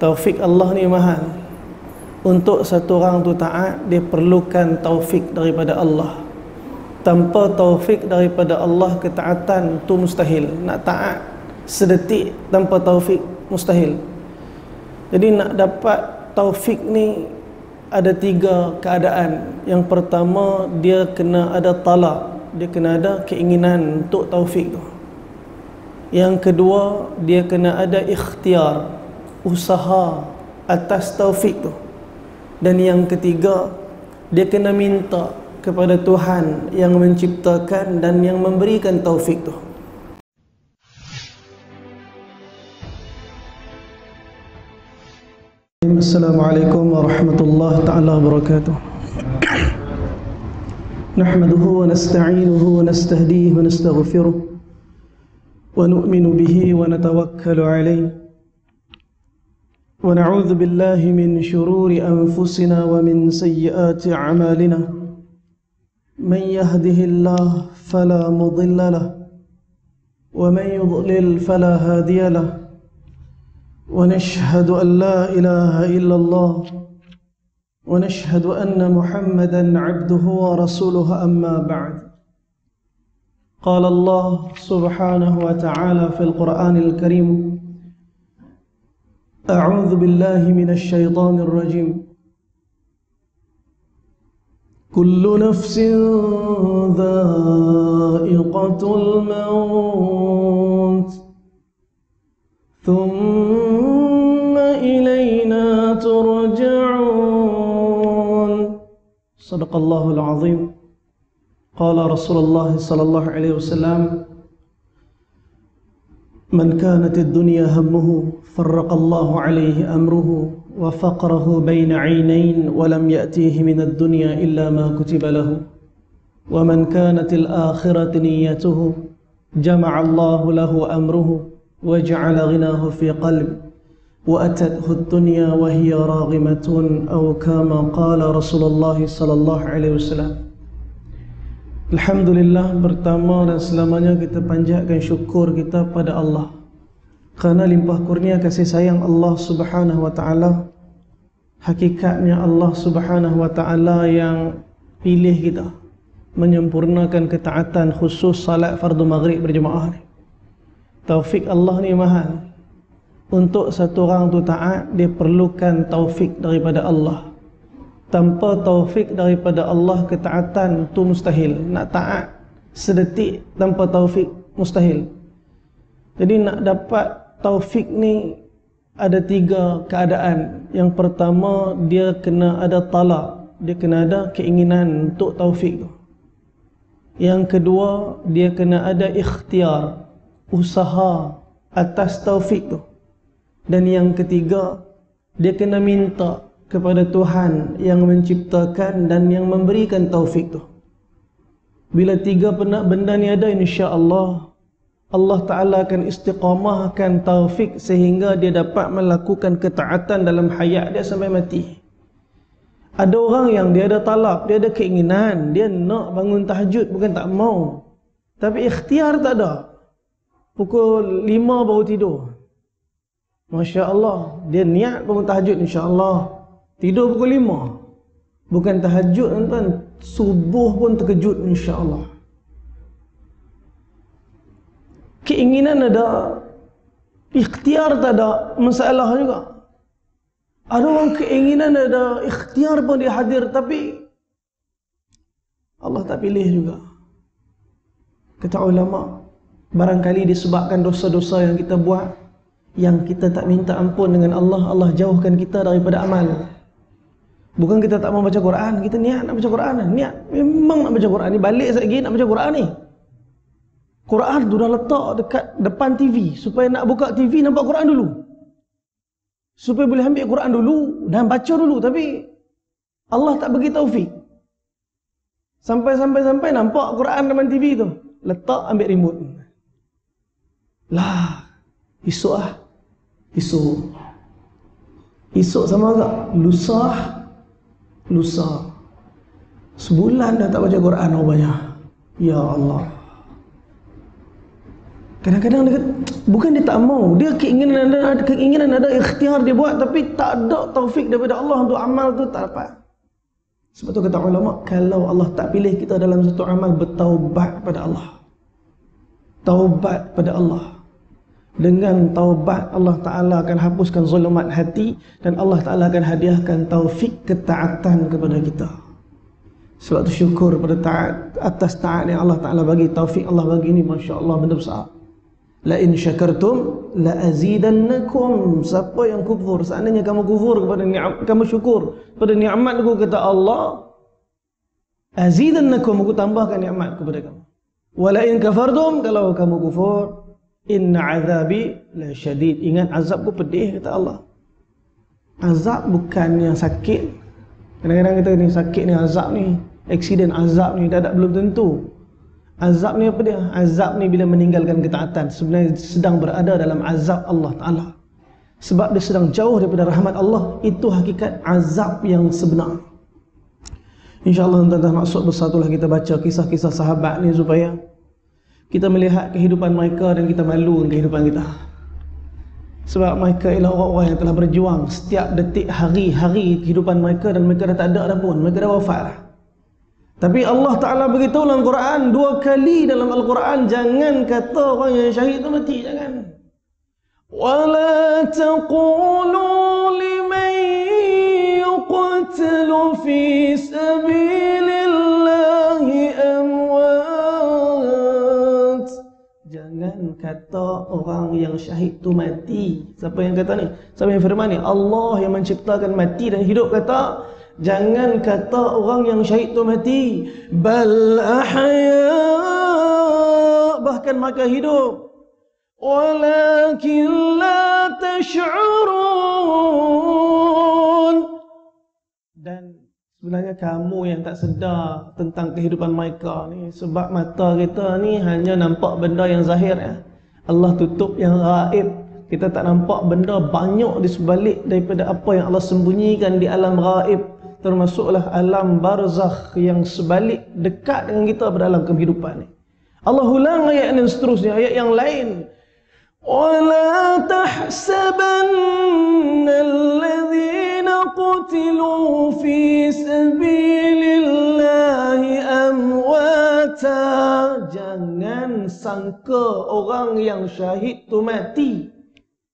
Taufik Allah ni mahal. Untuk satu orang tu taat, dia perlukan taufik daripada Allah. Tanpa taufik daripada Allah, ketaatan tu mustahil. Nak taat sedetik tanpa taufik mustahil. Jadi nak dapat taufik ni ada 3 keadaan. Yang pertama, dia kena ada talak, dia kena ada keinginan untuk taufik tu. Yang kedua, dia kena ada ikhtiar, usaha atas taufik tu. Dan yang ketiga, dia kena minta kepada Tuhan yang menciptakan dan yang memberikan taufik tu. Assalamualaikum warahmatullahi taala wabarakatuh. Nahmaduhu wa nasta'inuhu wa nastahdihi wa nastaghfiruh wa nu'minu bihi wa natawakkalu alayhi. ونعوذ بالله من شرور أنفسنا ومن سيئات أعمالنا من يهده الله فلا مضل له ومن يضلل فلا هادي له ونشهد أن لا إله إلا الله ونشهد أن محمدا عبده ورسوله أما بعد قال الله سبحانه وتعالى في القرآن الكريم أعوذ بالله من الشيطان الرجيم كل نفس ذائقة الموت ثم إلينا ترجعون صدق الله العظيم قال رسول الله صلى الله عليه وسلم من كانت الدنيا همه فرق الله عليه أمره وفقره بين عينين ولم يأتيه من الدنيا إلا ما كتب له ومن كانت الآخرة نيته جمع الله له أمره وجعل غناه في قلب وأتته الدنيا وهي راغمة أو كما قال رسول الله صلى الله عليه وسلم. Alhamdulillah, pertama dan selamanya kita panjatkan syukur kita pada Allah kerana limpah kurnia kasih sayang Allah Subhanahu wa taala. Hakikatnya Allah Subhanahu wa taala yang pilih kita menyempurnakan ketaatan khusus salat fardu maghrib berjemaah ni. Taufik Allah ni mahal. Untuk satu orang tu taat, dia perlukan taufik daripada Allah. Tanpa taufik daripada Allah, ketaatan tu mustahil. Nak taat sedetik tanpa taufik mustahil. Jadi nak dapat taufik ni ada 3 keadaan. Yang pertama, dia kena ada talak, dia kena ada keinginan untuk taufik tu. Yang kedua, dia kena ada ikhtiar, usaha atas taufik tu. Dan yang ketiga, dia kena minta kepada Tuhan yang menciptakan dan yang memberikan taufik tu. Bila 3 benda ni ada, insya-Allah Allah Ta'ala akan istiqamahkan taufik sehingga dia dapat melakukan ketaatan dalam hayat dia sampai mati. Ada orang yang dia ada talab, dia ada keinginan, dia nak bangun tahajud, bukan tak mau, tapi ikhtiar tak ada. Pukul 5 baru tidur, Masya Allah, dia niat bangun tahajud insya-Allah, tidur pukul 5. Bukan tahajud tuan-tuan, subuh pun terkejut insya-Allah. Keinginan ada, ikhtiar tak ada, masalah juga. Ada orang keinginan ada, ikhtiar pun dia hadir, tapi Allah tak pilih juga. Kata ulama, barangkali disebabkan dosa-dosa yang kita buat, yang kita tak minta ampun dengan Allah, Allah jauhkan kita daripada amal. Bukan kita tak mau baca Quran, kita niat nak baca Quran, niat memang nak baca Quran ni, balik sekejap lagi nak baca Quran ni. Quran tu dah letak dekat depan TV, supaya nak buka TV nampak Quran dulu, supaya boleh ambil Quran dulu dan baca dulu. Tapi Allah tak bagi taufik. Sampai nampak Quran depan TV tu, letak ambil remote. Lah, esok sama agak lusa. Sebulan dah tak baca Quran rupanya. Ya Allah. Kadang-kadang dia bukan dia tak mau, dia keinginan ada ikhtiar dia buat, tapi tak ada taufik daripada Allah untuk amal tu tak dapat. Sebab tu kata ulama, kalau Allah tak pilih kita dalam satu amal, bertaubat pada Allah. Taubat pada Allah. Dengan taubat Allah Ta'ala akan hapuskan zulumat hati, dan Allah Ta'ala akan hadiahkan taufik ketaatan kepada kita. Sebab tu syukur pada taat, atas taat yang Allah Ta'ala bagi, taufik Allah bagi ni, Masya Allah, benda besar. La in syakartum la azidannakum. Siapa yang kufur, seandainya kamu kufur kepada ni'mat, kamu syukur pada nikmatku, kata Allah, azidannakum, aku tambahkan nikmat kepada kamu. Wa la in kafartum, kalau kamu kufur, inna azabi la syadid. Ingat azabku pedih, kata Allah. Azab bukan yang sakit. Kadang-kadang kita ni sakit ni, azab ni, aksiden azab ni, dah belum tentu. Azab ni apa dia? Azab ni bila meninggalkan ketaatan, sebenarnya sedang berada dalam azab Allah Ta'ala. Sebab dia sedang jauh daripada rahmat Allah. Itu hakikat azab yang sebenar. InsyaAllah tuan-tuan maksud bersatulah kita baca kisah-kisah sahabat ni supaya kita melihat kehidupan mereka dan kita malu dengan kehidupan kita. Sebab mereka ialah orang-orang yang telah berjuang setiap detik, hari-hari kehidupan mereka, dan mereka dah tak ada dah pun, mereka dah wafat dah. Tapi Allah Ta'ala beritahu dalam Quran, 2 kali dalam Al-Quran, jangan kata orang yang syahid tu mati, jangan. وَلَا تَقُولُوا لِمَنْ يُقْتَلُ فِي سَبِيلِ اللَّهِ أَمْوَاتٍ. Jangan kata orang yang syahid tu mati. Siapa yang kata ni? Siapa yang firman ni? Allah yang menciptakan mati dan hidup kata, jangan kata orang yang syahid tu mati. Bal ahya, bahkan mereka hidup. Walakin la tash'urun, dan sebenarnya kamu yang tak sedar tentang kehidupan mereka ni. Sebab mata kita ni hanya nampak benda yang zahir ya. Allah tutup yang gaib. Kita tak nampak benda banyak di sebalik daripada apa yang Allah sembunyikan di alam gaib. Termasuklah alam barzakh yang sebalik dekat dengan kita pada alam kehidupan ni. Allah ulang ayat yang seterusnya, ayat yang lain. وَلَا تَحْسَبَنَّ الَّذِينَ قُتِلُوا فِي سَبِيلِ اللَّهِ أَمْوَاتًا. Jangan sangka orang yang syahid tu mati.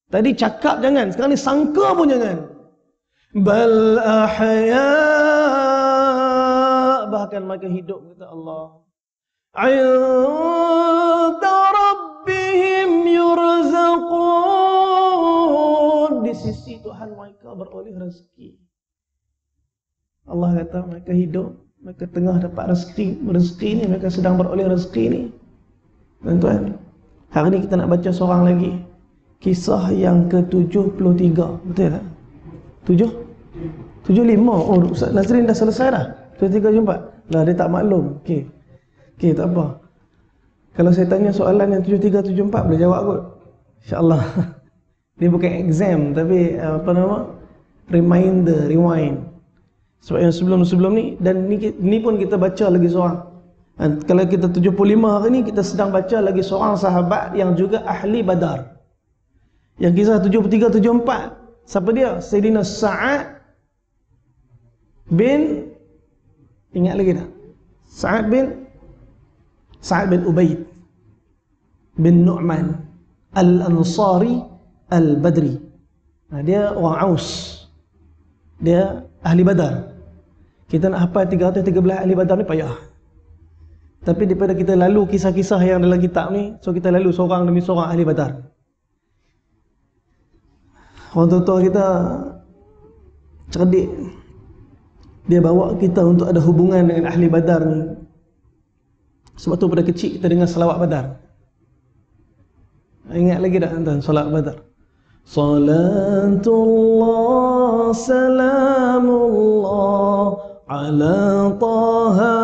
Tadi cakap jangan, sekarang ni sangka pun jangan. Bal ahya, bahkan mereka hidup, kata Allah. 'Inda rabbihim yurzaqun, di sisi Tuhan mereka beroleh rezeki. Allah kata mereka hidup, mereka tengah dapat rezeki ni, mereka sedang beroleh rezeki ni. Tuan-tuan, hari ni kita nak baca seorang lagi, kisah yang ke-73, betul tak? 75. Oh, Ustaz Nazrin dah selesai dah. 73, 74. Lah dia tak maklum. Okey, tak apa. Kalau saya tanya soalan yang 73, 74 boleh jawab kot, insya-Allah. Dia bukan exam, tapi apa nama? Rewind. Sebab yang sebelum-sebelum ni, dan ni pun kita baca lagi seorang. Kalau kita 75 hari ni, kita sedang baca lagi seorang sahabat yang juga ahli Badar. Yang kisah 73, 74. Siapa dia? Sayyidina Sa'ad bin, ingat lagi tak? Sa'ad bin Ubaid bin Nu'man Al-Ansari Al-Badri. Dia orang Aus, dia ahli Badar. Kita nak hafal 313 ahli Badar ni payah. Tapi daripada kita lalu kisah-kisah yang dalam kitab ni, so kita lalu seorang demi seorang ahli Badar. Orang tua-tua kita cerdik, dia bawa kita untuk ada hubungan dengan ahli Badar ni. Sebab tu pada kecil kita dengar selawat Badar. Ingat lagi tak tuan selawat Badar? Salatullah salamullah ala taha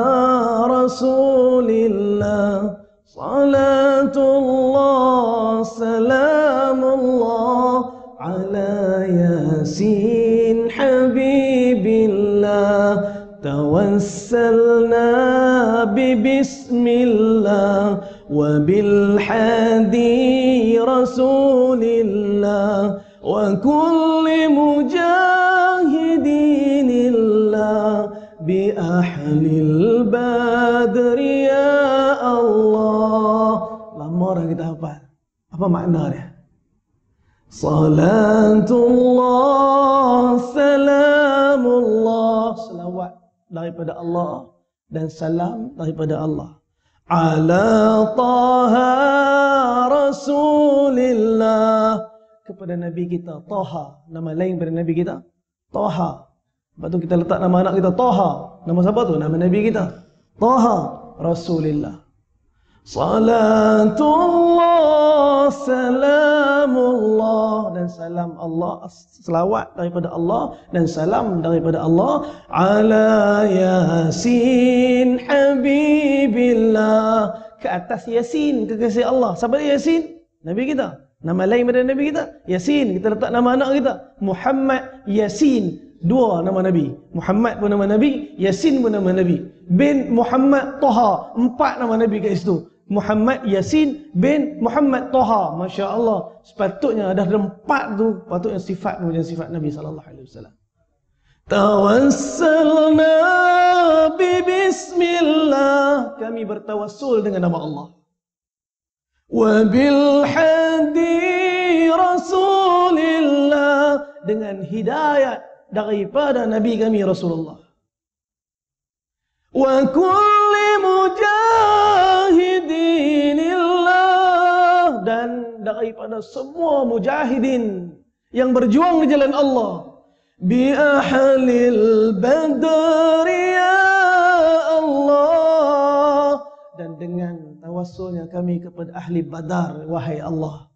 rasulillah. Salatullah salamullah ala yasin habibillah. Tawassalna bibismillah wa bilhadi kulli mujahidinillah bi ahlil badri ya Allah. Lama dah kita hafal. Apa makna dia? Salatullah, salamullah, selawat daripada Allah dan salam daripada Allah. Ala Taha Rasulillah, kepada Nabi kita Taha. Nama lain pada Nabi kita Taha. Sebab tu kita letak nama anak kita Taha. Nama siapa tu? Nama Nabi kita Taha Rasulillah. Salatullah, salamullah, dan salam Allah, selawat daripada Allah dan salam daripada Allah, ala Yasin Habibillah, ke atas Yasin, kekasih Allah. Siapa dia Yasin? Nabi kita. Nama lain pada Nabi kita Yasin. Kita letak nama anak kita Muhammad Yasin. Dua nama Nabi. Muhammad pun nama Nabi, Yasin pun nama Nabi. Bin Muhammad Taha, empat nama Nabi kat situ. Muhammad Yasin bin Muhammad Taha. Masya Allah. Sepatutnya ada empat tu, patutnya sifat macam sifat Nabi SAW. Tawassalna bi bismillah, kami bertawassul dengan nama Allah. Wa bil hadi Rasulillah, dengan hidayat daripada Nabi kami Rasulullah. Wa kulli mujahidinillah, dan daripada semua mujahidin yang berjuang di jalan Allah. Bi ahlil badri ya Allah, dan dengan tawassulnya kami kepada ahli Badar, wahai Allah.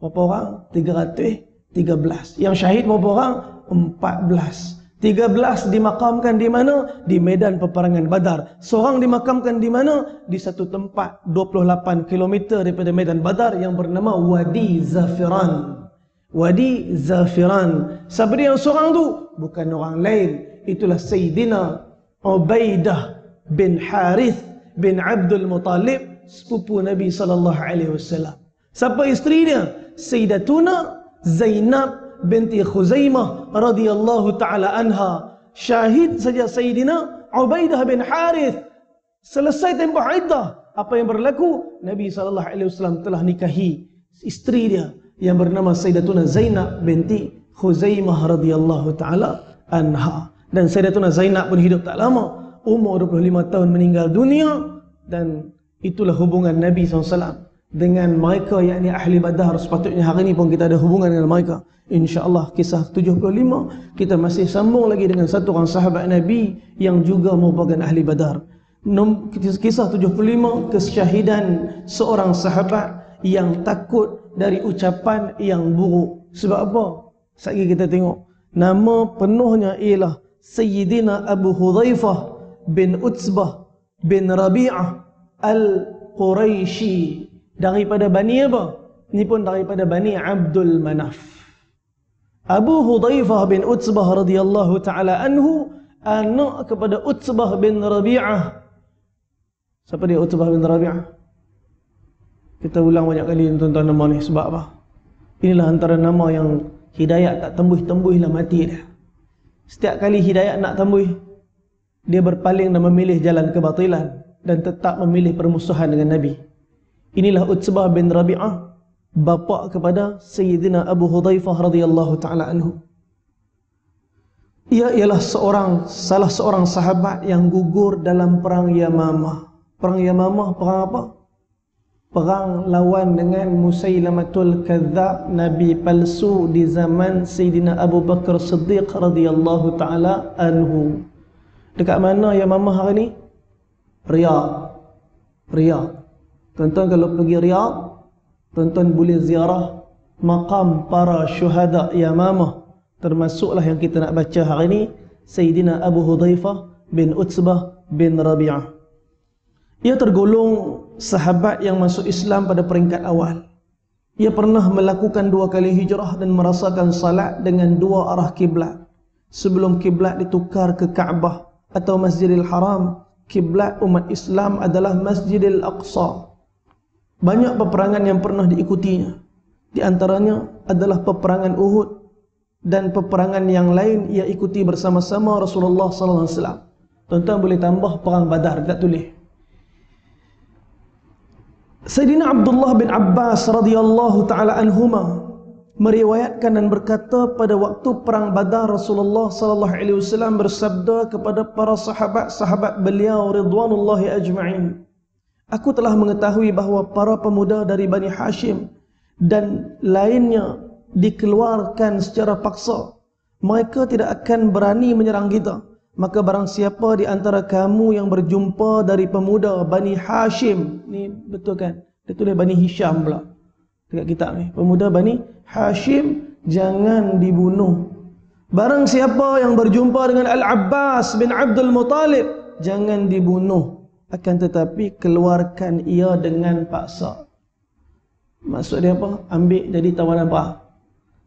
Berapa orang? 313. Yang syahid berapa orang? 14. 13 dimakamkan di mana? Di medan peperangan Badar. Seorang dimakamkan di mana? Di satu tempat 28 km daripada medan Badar yang bernama Wadi Zafiran. Wadi Zafiran. Siapa dia yang seorang tu? Bukan orang lain. Itulah Sayyidina Ubaidah bin Harith bin Abdul Muttalib, sepupu Nabi SAW. Siapa isteri dia? Sayyidatuna Zainab binti Khuzaimah radhiyallahu taala anha. Syahid saja Sayyidina Ubaidah bin Harith. Selesai tempoh iddah, apa yang berlaku? Nabi SAW telah nikahi isteri dia yang bernama Sayyidatuna Zainab binti Khuzaimah radhiyallahu taala anha. Dan Sayyidatuna Zainab pun hidup tak lama, umur 25 tahun meninggal dunia. Dan itulah hubungan Nabi SAW dengan mereka, yakni ahli Badar. Sepatutnya hari ini pun kita ada hubungan dengan mereka. InsyaAllah kisah 75 kita masih sambung lagi dengan satu orang sahabat Nabi yang juga merupakan ahli Badar. Kisah 75, kesyahidan seorang sahabat yang takut dari ucapan yang buruk. Sebab apa? Sekali kita tengok nama penuhnya ialah Sayyidina Abu Hudzaifah bin Utsbah bin Rabi'ah Al-Quraisy, daripada Bani apa? Ini pun daripada Bani Abdul Manaf. Abu Hudzaifah bin Utsbah radhiyallahu taala anhu, anak kepada Utsbah bin Rabi'ah. Siapa dia Utsbah bin Rabi'ah? Kita ulang banyak kali tuan-tuan nama ni. Sebab apa? Inilah antara nama yang hidayat tak tembus-tembuslah mati dia. Setiap kali hidayat nak tembus, dia berpaling dan memilih jalan kebatilan dan tetap memilih permusuhan dengan Nabi. Inilah Utsbah bin Rabi'ah, bapa kepada Sayyidina Abu Hudzaifah radhiyallahu taala anhu. Ia ialah salah seorang sahabat yang gugur dalam perang Yamamah. Perang Yamamah perang apa? Perang lawan dengan Musailamatul Kadzab, nabi palsu di zaman Sayyidina Abu Bakar Siddiq radhiyallahu taala anhu. Dekat mana Yamamah hari ni? Riyadh. Riyadh. Tuan-tuan kalau pergi Riyadh, tuan-tuan boleh ziarah maqam para syuhada Yamamah. Termasuklah yang kita nak baca hari ini, Sayyidina Abu Hudzaifah bin Utsbah bin Rabi'ah. Ia tergolong sahabat yang masuk Islam pada peringkat awal. Ia pernah melakukan 2 kali hijrah dan merasakan salat dengan 2 arah kiblat. Sebelum kiblat ditukar ke Kaabah atau Masjidil Haram, kiblat umat Islam adalah Masjidil Aqsa. Banyak peperangan yang pernah diikutinya. Di antaranya adalah peperangan Uhud, dan peperangan yang lain ia ikuti bersama-sama Rasulullah sallallahu alaihi wasallam. Tuan-tuan boleh tambah perang Badar, tak tulis. Sayyidina Abdullah bin Abbas radhiyallahu taala anhuma meriwayatkan dan berkata, pada waktu perang Badar Rasulullah sallallahu alaihi wasallam bersabda kepada para sahabat-sahabat beliau ridwanullahi ajma'in, aku telah mengetahui bahawa para pemuda dari Bani Hashim dan lainnya dikeluarkan secara paksa. Mereka tidak akan berani menyerang kita. Maka barang siapa di antara kamu yang berjumpa dari pemuda Bani Hashim, ni betul kan? Dia tulis Bani Hisham pula dekat kitab ni. Pemuda Bani Hashim jangan dibunuh. Barang siapa yang berjumpa dengan Al-Abbas bin Abdul Muttalib, jangan dibunuh, akan tetapi keluarkan ia dengan paksa. Maksud dia apa? Ambil jadi tawanan perang.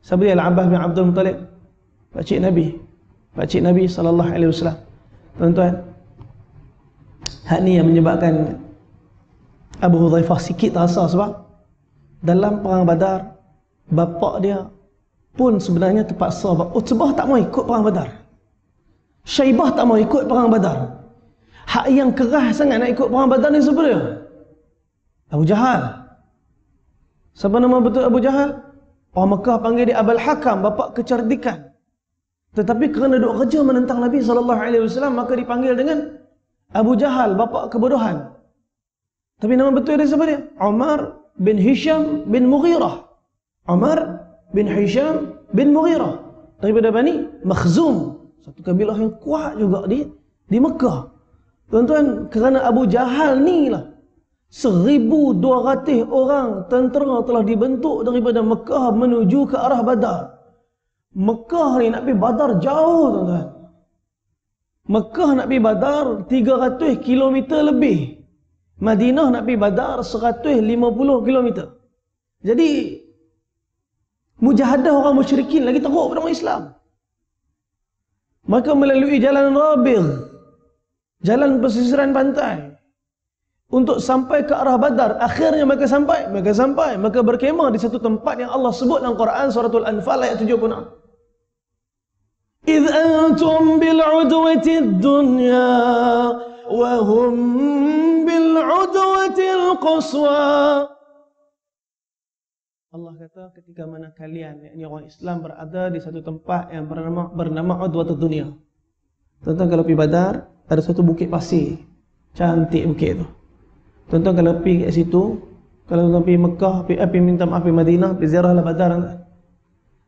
Siapa dia Al-Abbas bin Abdul Muttalib? Pakcik Nabi. Pakcik Nabi sallallahu alaihi wasallam. Tuan-tuan, hak ni yang menyebabkan Abu Hudzaifah sikit terasa, sebab dalam perang Badar bapa dia pun sebenarnya terpaksa. Utbah tak mau ikut perang Badar. Syaibah tak mau ikut perang Badar. Hak yang keras sangat nak ikut perang Badar ni siapa dia? Abu Jahal. Siapa nama betul Abu Jahal? Orang Mekah panggil dia Abul Hakam, bapa kecerdikan. Tetapi kerana duk kerja menentang Nabi SAW, maka dipanggil dengan Abu Jahal, bapa kebodohan. Tapi nama betul dia siapa dia? Umar bin Hisham bin Mughirah. Umar bin Hisham bin Mughirah daripada Bani Makhzum, satu kabilah yang kuat juga di Mekah. Tuan-tuan, kerana Abu Jahal ni lah 1,200 orang tentera telah dibentuk daripada Mekah menuju ke arah Badar. Mekah ni nak pergi Badar jauh, tuan-tuan. Mekah nak pergi Badar 300 km lebih. Madinah nak pergi Badar 150 km. Jadi mujahadah orang musyrikin lagi teruk pada orang Islam. Maka melalui jalan Rabigh, jalan pesisiran pantai, untuk sampai ke arah Badar. Akhirnya mereka sampai, mereka berkemah di satu tempat yang Allah sebut dalam Quran suratul Anfal ayat 76. إِذْ أَنْتُمْ بِالْعُدْوَةِ الدُّنْيَا وَهُمْ بِالْعُدْوَةِ الْقُصْوَى. Allah kata ketika mana kalian, yakni orang Islam, berada di satu tempat yang bernama Udwatud Dunya. Tuan-tuan, kalau pergi Badar, ada satu bukit pasir, cantik bukit tu. Tuan-tuan kalau pergi kat situ, kalau tuan-tuan pergi Mekah, pergi minta maaf pergi Madinah, pergi ziarahlah Badar.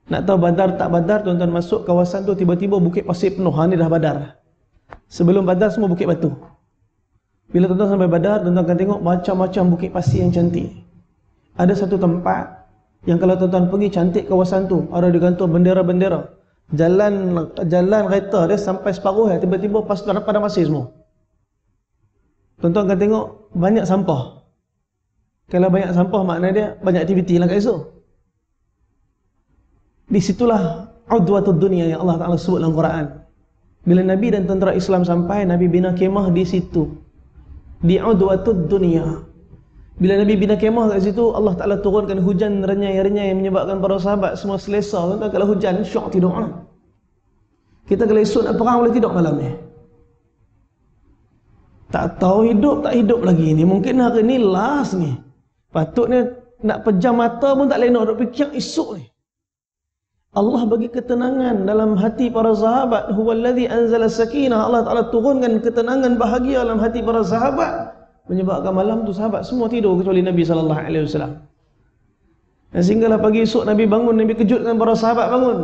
Nak tahu Badar tak Badar, tuan-tuan masuk kawasan tu, tiba-tiba bukit pasir penuh. Ha, ni dah Badar. Sebelum Badar semua bukit batu. Bila tuan-tuan sampai Badar, tuan-tuan akan tengok macam-macam bukit pasir yang cantik. Ada satu tempat yang kalau tuan-tuan pergi, cantik kawasan tu, ada digantung bendera-bendera. Jalan kereta dia sampai separuh, tiba-tiba pas pada pasir semua. Tuan-tuan akan tengok banyak sampah. Kalau banyak sampah, makna dia banyak aktiviti lah kat situ. Di situlah Udwatud Dunya yang Allah Ta'ala sebut dalam Quran. Bila Nabi dan tentera Islam sampai, Nabi bina kemah di situ, di Udwatud Dunya. Bila Nabi bina kemah kat situ, Allah Ta'ala turunkan hujan renyai-renyai yang menyebabkan para sahabat semua selesa. Tuan-tuan, kalau hujan, syok tidur. Kita kalau esok nak perang, boleh tidur malam ni. Tak tahu hidup tak hidup lagi ni. Mungkin hari ni last ni. Patutnya nak pejam mata pun tak lenok, duk fikir esok ni. Allah bagi ketenangan dalam hati para sahabat. Huwallazi anzala sakinah. Allah Ta'ala turunkan ketenangan bahagia dalam hati para sahabat, menyebabkan malam tu sahabat semua tidur kecuali Nabi SAW. Dan sehinggalah pagi esok Nabi bangun, Nabi kejutkan para sahabat bangun.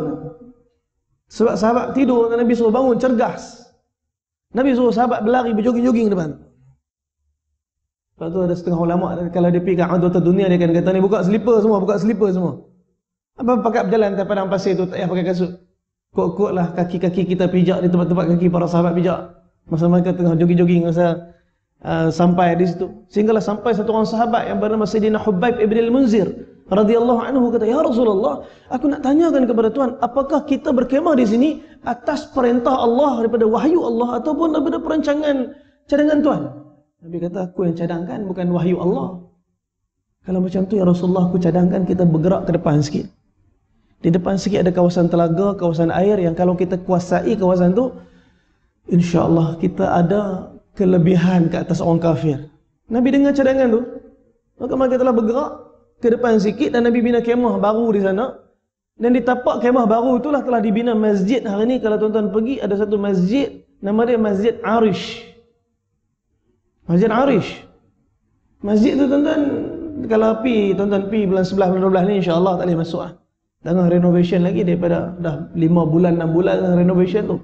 Sebab sahabat tidur, Nabi suruh bangun cergas. Nabi suruh sahabat berlari, berjoging-joging depan. Lepas tu ada setengah ulama, kalau dia pergi ke Udwatud Dunya, dia akan kata ni, buka selipar semua. Apa pakai berjalan tanpa padang pasir tu, tak payah pakai kasut. Kok-kok lah kaki-kaki kita pijak di tempat-tempat kaki para sahabat pijak. Masa mereka tengah jogging-jogging, masa sampai di situ. Sehinggalah sampai satu orang sahabat yang bernama Sayyidina Hubaib ibn al-Munzir radhiyallahu anhu, kata, "Ya Rasulullah, aku nak tanyakan kepada Tuhan, apakah kita berkemah di sini atas perintah Allah, daripada wahyu Allah, ataupun daripada perancangan cadangan Tuhan?" Nabi kata, "Aku yang cadangkan, bukan wahyu Allah." Kalau macam tu, ya Rasulullah, aku cadangkan kita bergerak ke depan sikit. Di depan sikit ada kawasan telaga, kawasan air yang kalau kita kuasai kawasan tu, insya-Allah kita ada kelebihan ke atas orang kafir. Nabi dengar cadangan tu, maka mereka telah bergerak ke depan sikit dan Nabi bina kemah baru di sana. Dan di tapak kemah baru itulah telah dibina masjid. Hari ni kalau tuan-tuan pergi, ada satu masjid, nama dia Masjid Arish. Masjid Arish. Masjid tu tuan-tuan, kalau tuan-tuan pergi bulan 11, bulan 12 ni, insya-Allah tak boleh masuk lah. Tengah renovation lagi daripada dah 5 bulan, 6 bulan renovation tu.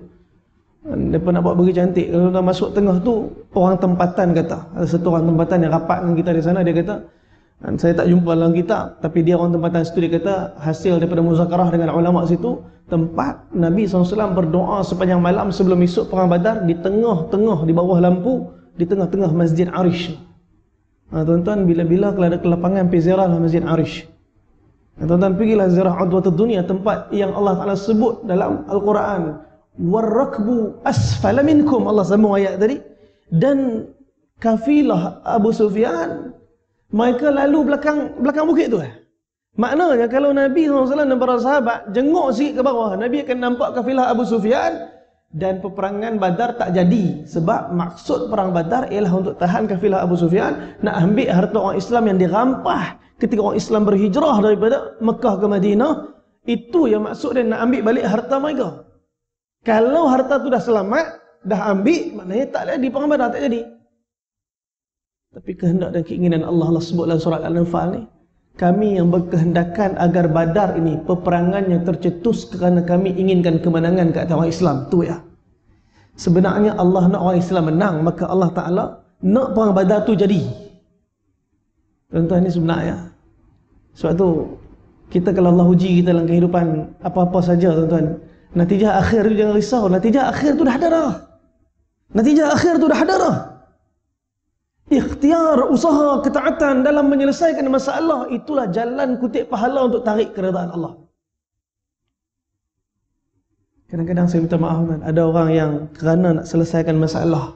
Mereka nak buat bagi cantik. Kalau tuan masuk tengah tu, orang tempatan kata, ada satu orang tempatan yang rapat dengan kita di sana, dia kata, saya tak jumpa dalam kitab, tapi dia orang tempatan situ, dia kata hasil daripada muzakarah dengan ulama situ, tempat Nabi SAW berdoa sepanjang malam sebelum esok perang Badar, di tengah-tengah, di bawah lampu, di tengah-tengah Masjid Arish. Tuan-tuan, bila-bila kalau ada kelapangan, pergi ziarah Masjid Arish. Tuan-tuan, pergilah ziarah Udwatud Dunia, tempat yang Allah Ta'ala sebut dalam Al-Quran, warrakbu asfala minkum, Allah sambung ayat tadi, dan kafilah Abu Sufyan mereka lalu belakang bukit tu. Maknanya kalau Nabi SAW dan para sahabat jenguk sikit ke bawah, Nabi akan nampak kafilah Abu Sufyan dan peperangan Badar tak jadi. Sebab maksud perang Badar ialah untuk tahan kafilah Abu Sufyan, nak ambil harta orang Islam yang dirampah ketika orang Islam berhijrah daripada Mekah ke Madinah. Itu yang maksud dia, nak ambil balik harta mereka. Kalau harta tu dah selamat, dah ambil, maknanya tak jadi perang Badar, tak jadi. Tapi kehendak dan keinginan Allah sebut dalam surat Al-Anfal ni, kami yang berkehendakan agar Badar ini peperangan yang tercetus kerana kami inginkan kemenangan ke atas orang Islam. Tu ya. Sebenarnya Allah nak orang Islam menang, maka Allah Ta'ala nak perang Badar tu jadi. Tuan-tuan, ini sebenarnya. Sebab tu kita kalau Allah uji kita dalam kehidupan apa-apa saja, tuan-tuan, natijah akhir tu jangan risau. Natijah akhir tu dah ada dah. Natijah akhir tu dah ada dah. Ikhtiar, usaha, ketaatan dalam menyelesaikan masalah, itulah jalan kutip pahala untuk tarik keredaan Allah. Kadang-kadang saya minta maaf, ada orang yang kerana nak selesaikan masalah,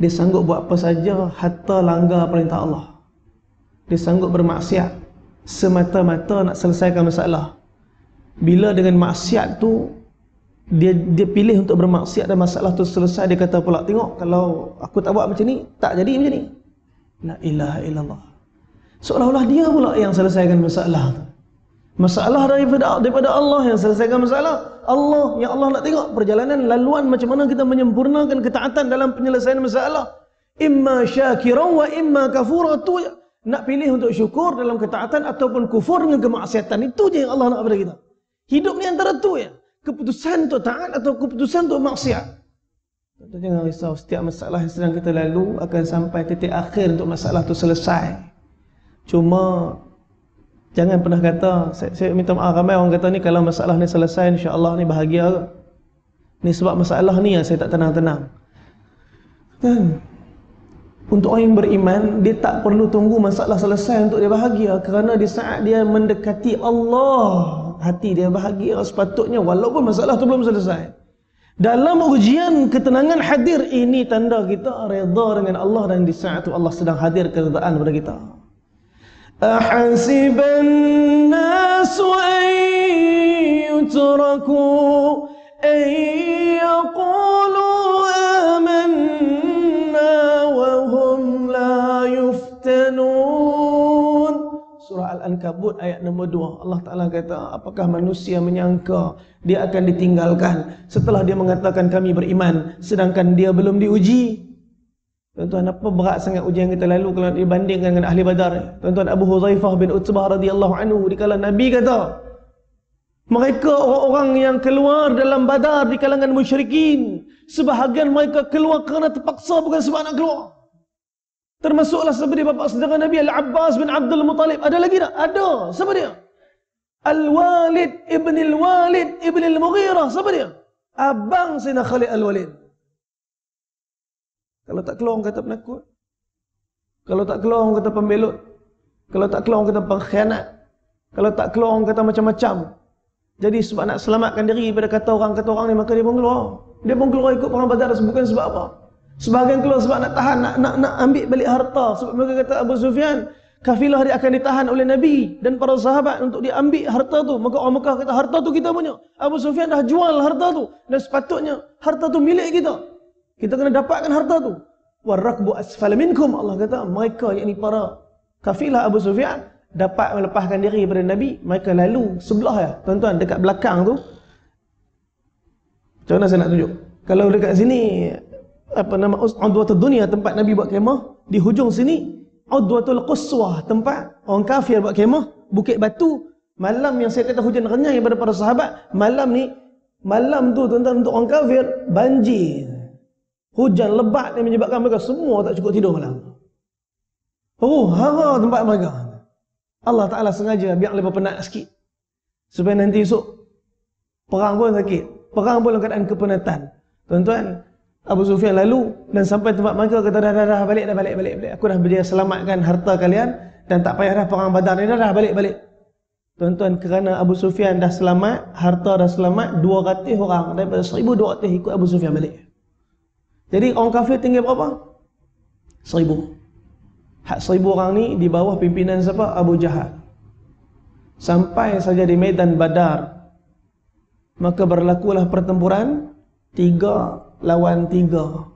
dia sanggup buat apa saja hatta langgar perintah Allah. Dia sanggup bermaksiat semata-mata nak selesaikan masalah. Bila dengan maksiat tu dia pilih untuk bermaksiat dan masalah tu selesai, dia kata pula, tengok kalau aku tak buat macam ni, tak jadi macam ni. La ilaha illallah. Seolah-olah dia pula yang selesaikan masalah tu. Masalah daripada Allah yang selesaikan masalah. Allah, yang Allah nak tengok perjalanan laluan macam mana kita menyempurnakan ketaatan dalam penyelesaian masalah. Imma syakiran wa imma kafura. Tu nak pilih untuk syukur dalam ketaatan ataupun kufur dengan kemaksiatan. Itu je yang Allah nak pada kita. Hidup ni antara tu ya. Keputusan untuk taat atau keputusan untuk maksiat. Tuan-tuan jangan risau, setiap masalah yang sedang kita lalu akan sampai titik akhir untuk masalah itu selesai. Cuma jangan pernah kata, saya minta maaf, ramai orang kata ni kalau masalah ni selesai insya-Allah ni bahagia ke. Ni sebab masalah ni yang saya tak tenang-tenang. Kan? Untuk orang yang beriman, dia tak perlu tunggu masalah selesai untuk dia bahagia, kerana di saat dia mendekati Allah, hati dia bahagia sepatutnya walaupun masalah tu belum selesai. Dalam ujian ketenangan hadir, ini tanda kita redha dengan Allah, dan di saat itu Allah sedang hadir keredaan kepada kita. Ahasiban nasu an yutraku an yaqulu amanna wa hum la yuftanun. Surah Al-Ankabut ayat nombor 2. Allah Ta'ala kata, apakah manusia menyangka dia akan ditinggalkan setelah dia mengatakan kami beriman, sedangkan dia belum diuji? Tuan-tuan, apa berat sangat ujian kita lalu kalau dibandingkan dengan ahli Badar. Tuan-tuan, Abu Hudzaifah bin Utbah radhiyallahu anhu, dikala Nabi kata, mereka orang-orang yang keluar dalam Badar di kalangan musyrikin, sebahagian mereka keluar kerana terpaksa, bukan sebab nak keluar. Termasuklah seperti bapa saudara Nabi Al-Abbas bin Abdul Muttalib. Ada lagi tak? Ada. Siapa dia? Al-Walid ibn Al-Walid ibn Al-Mughirah. Siapa dia? Abang Sayyidina Khalid Al-Walid. Kalau tak keluar orang kata penakut. Kalau tak keluar orang kata pembelut. Kalau tak keluar orang kata pengkhianat. Kalau tak keluar orang kata macam-macam. Jadi sebab nak selamatkan diri daripada kata orang ni, maka dia pun keluar. Dia pun keluar ikut perang Badar bukan sebab apa. Sebahagian keluar sebab nak tahan, nak ambil balik harta. Sebab mereka kata Abu Sufyan, kafilah dia akan ditahan oleh Nabi dan para sahabat untuk diambil harta tu. Maka orang Mekah kata, harta tu kita punya. Abu Sufyan dah jual harta tu, dan sepatutnya harta tu milik kita. Kita kena dapatkan harta tu. Warakbu asfala minkum, Allah kata mereka, yakni para kafilah Abu Sufyan, dapat melepaskan diri daripada Nabi. Mereka lalu sebelah ya, tuan-tuan, dekat belakang tu. Macam mana saya nak tunjuk? Kalau dekat sini apa nama, Udwatul Dunia, tempat Nabi buat kemah, di hujung sini Udwatul Quswah, tempat orang kafir buat kemah, Bukit Batu. Malam yang saya kata hujan renyai daripada para sahabat, malam ni, malam tu tuan-tuan, untuk orang kafir banjir, hujan lebat yang menyebabkan mereka semua tak cukup tidur malam. Oh, hara tempat mereka. Allah Ta'ala sengaja biar mereka penat sikit, supaya nanti esok perang pun sakit, perang pun dalam keadaan kepenatan. Tuan-tuan, Abu Sufyan lalu dan sampai tempat mereka, kata dah balik. Aku dah berjaya selamatkan harta kalian dan tak payah dah perang Badar ni, dah balik. Tuan-tuan, kerana Abu Sufyan dah selamat, harta dah selamat, 200 orang daripada 1,200 ikut Abu Sufyan balik. Jadi orang kafir tinggal berapa? 1,000. Hak 1,000 orang ni di bawah pimpinan siapa? Abu Jahal. Sampai saja di medan Badar, maka berlakulah pertempuran 3 lawan 3.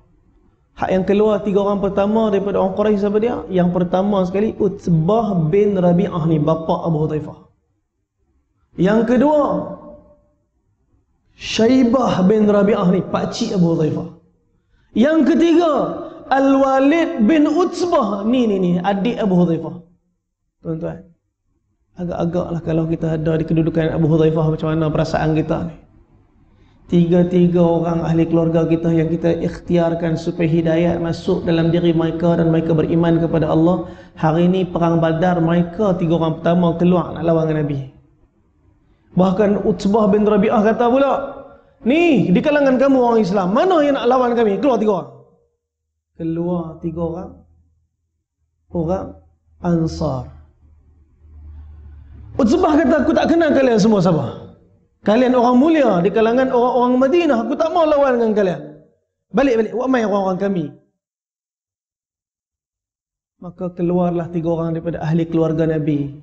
Hak yang keluar 3 orang pertama daripada orang Quraisy, siapa dia? Yang pertama sekali Utbah bin Rabi'ah ni, bapa Abu Hudzaifah. Yang kedua Syaibah bin Rabi'ah ni, pakcik Abu Hudzaifah. Yang ketiga Al-Walid bin Utbah ni adik Abu Hudzaifah. Tuan-tuan, agak-agaklah kalau kita ada di kedudukan Abu Hudzaifah, macam mana perasaan kita ni? 3 orang ahli keluarga kita yang kita ikhtiarkan supaya hidayat masuk dalam diri mereka dan mereka beriman kepada Allah. Hari ini perang Badar, mereka 3 orang pertama keluar nak lawan dengan Nabi. Bahkan Utbah bin Rabi'ah kata pula, ni di kalangan kamu orang Islam, mana yang nak lawan kami? Keluar 3 orang. Keluar 3 orang Ansar. Utbah kata, aku tak kenal kalian semua siapa. Kalian orang mulia di kalangan orang-orang Madinah, aku tak mau lawan dengan kalian. Balik, buat main orang-orang kami. Maka keluarlah 3 orang daripada ahli keluarga Nabi.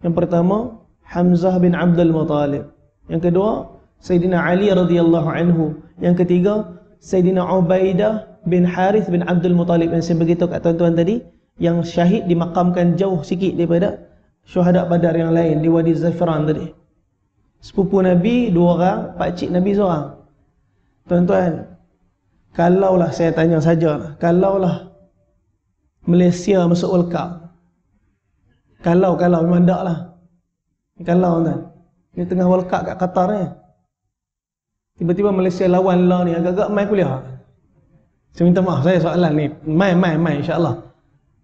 Yang pertama Hamzah bin Abdul Muttalib. Yang kedua Sayyidina Ali radhiyallahu anhu. Yang ketiga Sayyidina Ubaidah bin Harith bin Abdul Muttalib, yang saya beritahu kat tuan-tuan tadi, yang syahid dimakamkan jauh sikit daripada syuhada Badar yang lain di Wadi Zafran tadi. Sepupu Nabi 2 orang, pakcik Nabi seorang. Tuan-tuan, kalaulah saya tanya saja, kalaulah Malaysia masuk World Cup, kalau memang tak lah, kalau tuan, ni tengah World Cup kat Qatar ni, tiba-tiba Malaysia lawan lah ni, agak-agak mai kuliah. Saya minta maaf, saya soalan ni, mai insyaAllah,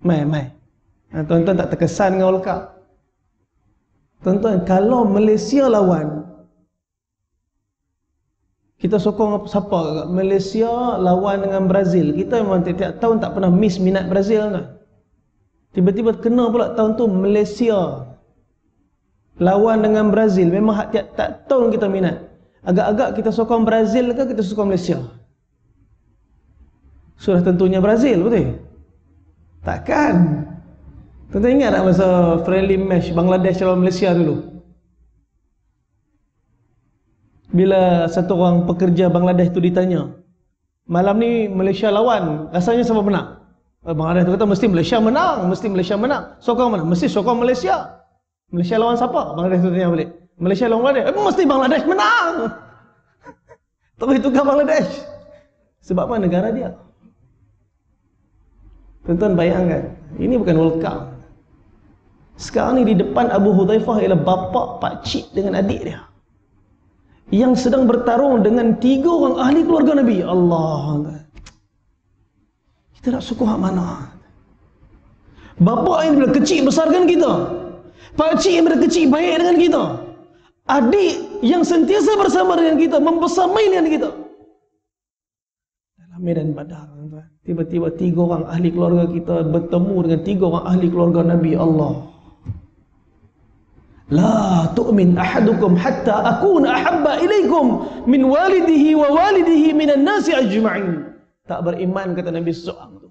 mai. Tuan-tuan tak terkesan dengan World Cup? Tuan-tuan, kalau Malaysia lawan, kita sokong siapa? Malaysia lawan dengan Brazil. Kita memang tiap-tiap tahun tak pernah miss minat Brazil kan? Tiba-tiba kena pula tahun tu Malaysia lawan dengan Brazil. Memang tiap-tiap tahun kita minat. Agak-agak kita sokong Brazil ke kita sokong Malaysia? Sudah tentunya Brazil, betul? Takkan. Tuan-tuan ingat tak masa friendly match Bangladesh lawan Malaysia dulu? Bila satu orang pekerja Bangladesh tu ditanya, malam ni Malaysia lawan, rasanya siapa menang? Bangladesh tu kata, mesti Malaysia menang. Sokong mana? Mesti sokong Malaysia. Malaysia lawan siapa? Bangladesh tu tanya balik. Malaysia lawan Bangladesh. Mesti Bangladesh menang. Terus tukar Bangladesh. Sebab apa? Negara dia. Tuan-tuan bayangkan, ini bukan World Cup. Sekarang ni di depan Abu Hudzaifah ialah bapa, pakcik dengan adik dia, yang sedang bertarung dengan 3 orang ahli keluarga Nabi. Allah, kita nak suku hak mana? Bapa yang bila kecil besarkan kita, pakcik yang bila kecil baik dengan kita, adik yang sentiasa bersama dengan kita, membersamai dengan kita. Dalam medan Badar, tiba-tiba 3 orang ahli keluarga kita bertemu dengan 3 orang ahli keluarga Nabi. Allah, la tu'min ahadukum hatta akuna ahabba ilaikum min walidihi wa walidihi minan nasi ajma'in. Tak beriman, kata Nabi seorang tu,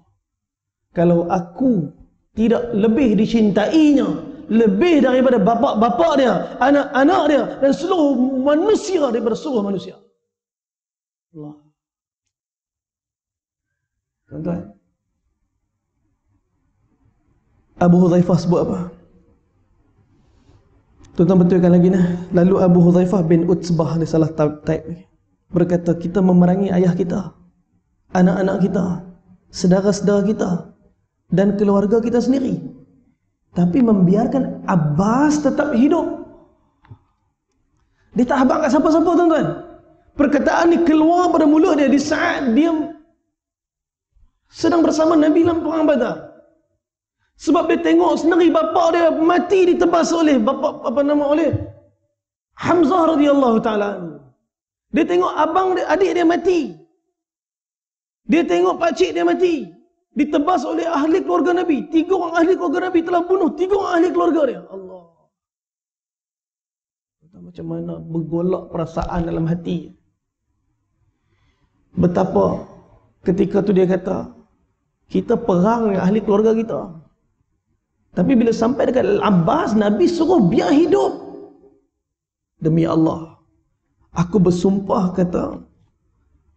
kalau aku tidak lebih dicintainya, lebih daripada bapa-bapa dia, anak-anak dia, dan seluruh manusia daripada seluruh manusia. Allah. Tuan-tuan, Abu Hudzaifah sebut apa? Tuan-tuan betulkan lagi nah. Lalu Abu Hudzaifah bin Utsbah, dia salah type ni, berkata, kita memerangi ayah kita, anak-anak kita, saudara-saudara kita, dan keluarga kita sendiri, tapi membiarkan Abbas tetap hidup. Dia tak habaq kat siapa-siapa, tuan-tuan. Perkataan ni keluar pada mulut dia di saat dia sedang bersama Nabi dalam perang Badar. Sebab dia tengok sendiri bapa dia mati ditebas oleh oleh Hamzah radhiyallahu taala. Dia tengok abang dia, adik dia mati. Dia tengok pakcik dia mati, ditebas oleh ahli keluarga Nabi. 3 orang ahli keluarga Nabi telah bunuh 3 orang ahli keluarga dia. Allah. Macam mana bergolak perasaan dalam hati. Betapa ketika tu dia kata, kita perang dengan ahli keluarga kita, tapi bila sampai dekat Al-Abbas, Nabi suruh biar hidup. Demi Allah, aku bersumpah, kata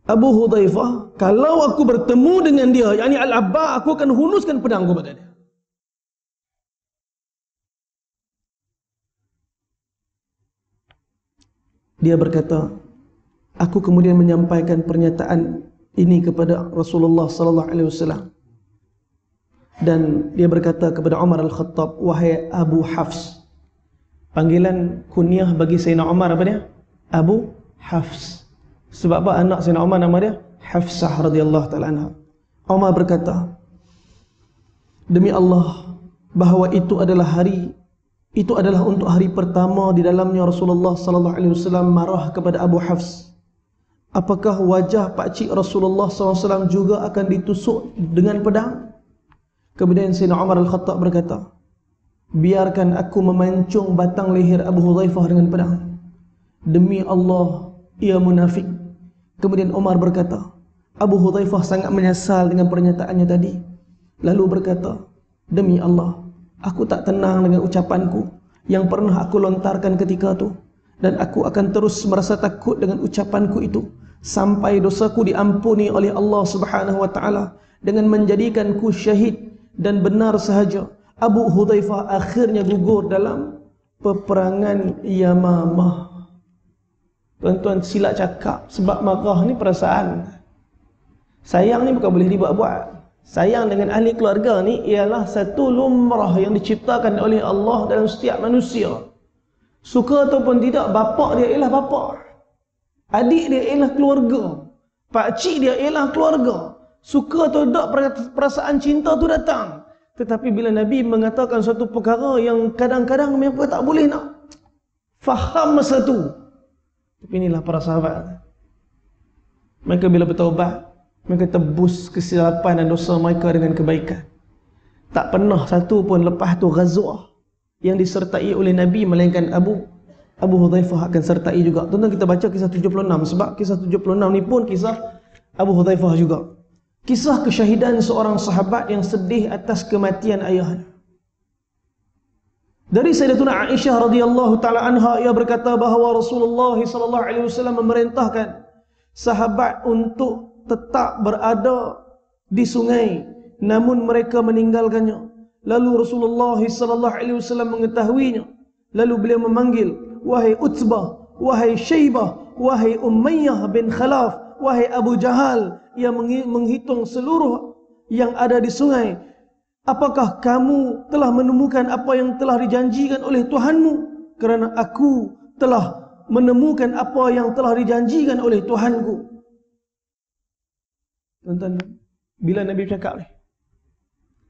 Abu Hudzaifah, kalau aku bertemu dengan dia, yakni Al-Abbas, aku akan hunuskan pedang kepada dia. Dia berkata, aku kemudian menyampaikan pernyataan ini kepada Rasulullah sallallahu alaihi wasallam. Dan dia berkata kepada Umar Al-Khattab, wahai Abu Hafs. Panggilan kunyah bagi Sayyidina Umar apa dia? Abu Hafs. Sebab apa anak Sayyidina Umar nama dia? Hafsah radhiyallahu ta'ala anha. Umar berkata, demi Allah, bahawa itu adalah untuk hari pertama di dalamnya Rasulullah sallallahu alaihi wasallam marah kepada Abu Hafs. Apakah wajah pakcik Rasulullah sallallahu alaihi wasallam juga akan ditusuk dengan pedang? Kemudian Sayyidina Umar Al-Khattab berkata, biarkan aku memancung batang leher Abu Hudzaifah dengan pedang. Demi Allah, ia munafik. Kemudian Umar berkata, Abu Hudzaifah sangat menyesal dengan pernyataannya tadi. Lalu berkata, demi Allah, aku tak tenang dengan ucapanku yang pernah aku lontarkan ketika itu, dan aku akan terus merasa takut dengan ucapanku itu sampai dosaku diampuni oleh Allah Subhanahu wa taala dengan menjadikanku syahid. Dan benar sahaja, Abu Hudzaifah akhirnya gugur dalam peperangan Yamamah. Tuan-tuan, silap cakap, sebab marah ni perasaan. Sayang ni bukan boleh dibuat-buat. Sayang dengan ahli keluarga ni ialah satu lumrah yang diciptakan oleh Allah dalam setiap manusia. Suka ataupun tidak, bapa dia ialah bapa, adik dia ialah keluarga, pakcik dia ialah keluarga. Suka atau tak, perasaan cinta tu datang. Tetapi bila Nabi mengatakan suatu perkara yang kadang-kadang mereka tak boleh nak faham masa tu. Tapi inilah para sahabat. Mereka bila bertaubat, mereka tebus kesilapan dan dosa mereka dengan kebaikan. Tak pernah satu pun lepas tu ghazwah yang disertai oleh Nabi, melainkan Abu Hudzaifah akan sertai juga. Tuan-tuan, kita baca kisah 76, sebab kisah 76 ni pun kisah Abu Hudzaifah juga. Kisah kesyahidan seorang sahabat yang sedih atas kematian ayahnya. Dari Sayyidatuna Aisyah radhiyallahu taala anha, ia berkata bahawa Rasulullah sallallahu alaihi wasallam memerintahkan sahabat untuk tetap berada di sungai, namun mereka meninggalkannya. Lalu Rasulullah sallallahu alaihi wasallam mengetahuinya. Lalu beliau memanggil, wahai Utsbah, wahai Syaibah, wahai Umayyah bin Khalaf, wahai Abu Jahal, yang menghitung seluruh yang ada di sungai. Apakah kamu telah menemukan apa yang telah dijanjikan oleh Tuhanmu? Kerana aku telah menemukan apa yang telah dijanjikan oleh Tuhanku. Tuan-tuan, bila Nabi bercakap ni,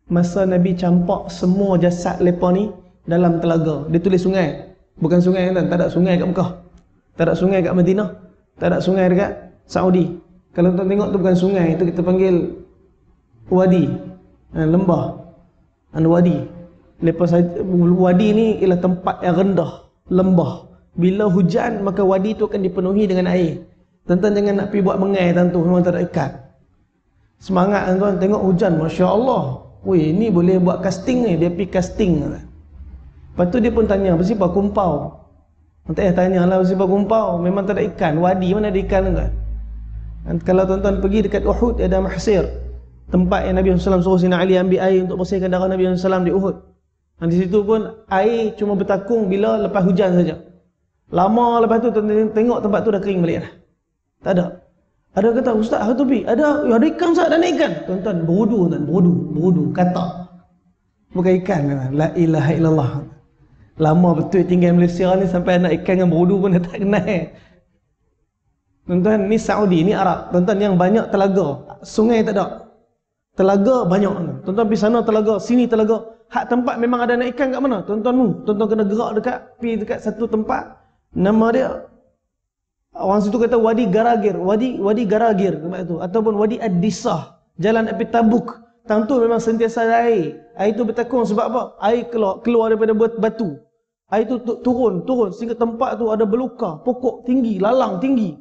masa Nabi campak semua jasad mereka ni dalam telaga. Dia tulis sungai, bukan sungai, kan? Tak ada sungai kat Mekah, tak ada sungai kat Madinah, tak ada sungai dekat Saudi. Kalau tuan tengok tu bukan sungai, itu kita panggil wadi, lembah, wadi. Lepas wadi ni ialah tempat yang rendah, lembah. Bila hujan, maka wadi itu akan dipenuhi dengan air. Tuan-tuan jangan nak pergi buat mengai tentu, memang tak ada ikan. Semangat tuan, tengok hujan, Masya Allah. Weh, ni boleh buat casting ni. Dia pergi casting. Lepas tu dia pun tanya, bersifat kumpau. Nanti tanya lah bersifat kumpau. Memang tak ada ikan. Wadi mana ada ikan tuan? Kalau tuan-tuan pergi dekat Uhud, ada mahsir. Tempat yang Nabi SAW suruh Sayyidina Ali ambil air untuk bersihkan darah Nabi SAW di Uhud. Dan di situ pun air cuma bertakung bila lepas hujan saja. Lama lepas tu tengok tempat tu dah kering balik dah. Tak ada. Ada kata, Ustaz, hari tu pergi. Ada ikan Ustaz, ada ikan. Tuan-tuan, berudu tuan, berudu, kata. Bukan ikan. La ilaha illallah. Lama betul tinggal Malaysia ni sampai anak ikan dengan berudu pun dah tak kenal. Tuan-tuan, ni Saudi, ni Arab. Tuan-tuan, yang banyak telaga. Sungai tak ada. Telaga banyak. Tuan-tuan pergi sana telaga, sini telaga. Hak tempat memang ada anak ikan kat mana? Tuan-tuan kena gerak pergi dekat satu tempat. Nama dia, orang situ kata Wadi Garagir. Wadi Garagir tempat itu. Ataupun Wadi Ad-Disah. Jalan api Tabuk. Tang tu memang sentiasa ada air. Air tu bertakung sebab apa? Air keluar daripada batu. Air tu turun sehingga tempat tu ada beluka, pokok tinggi, lalang tinggi.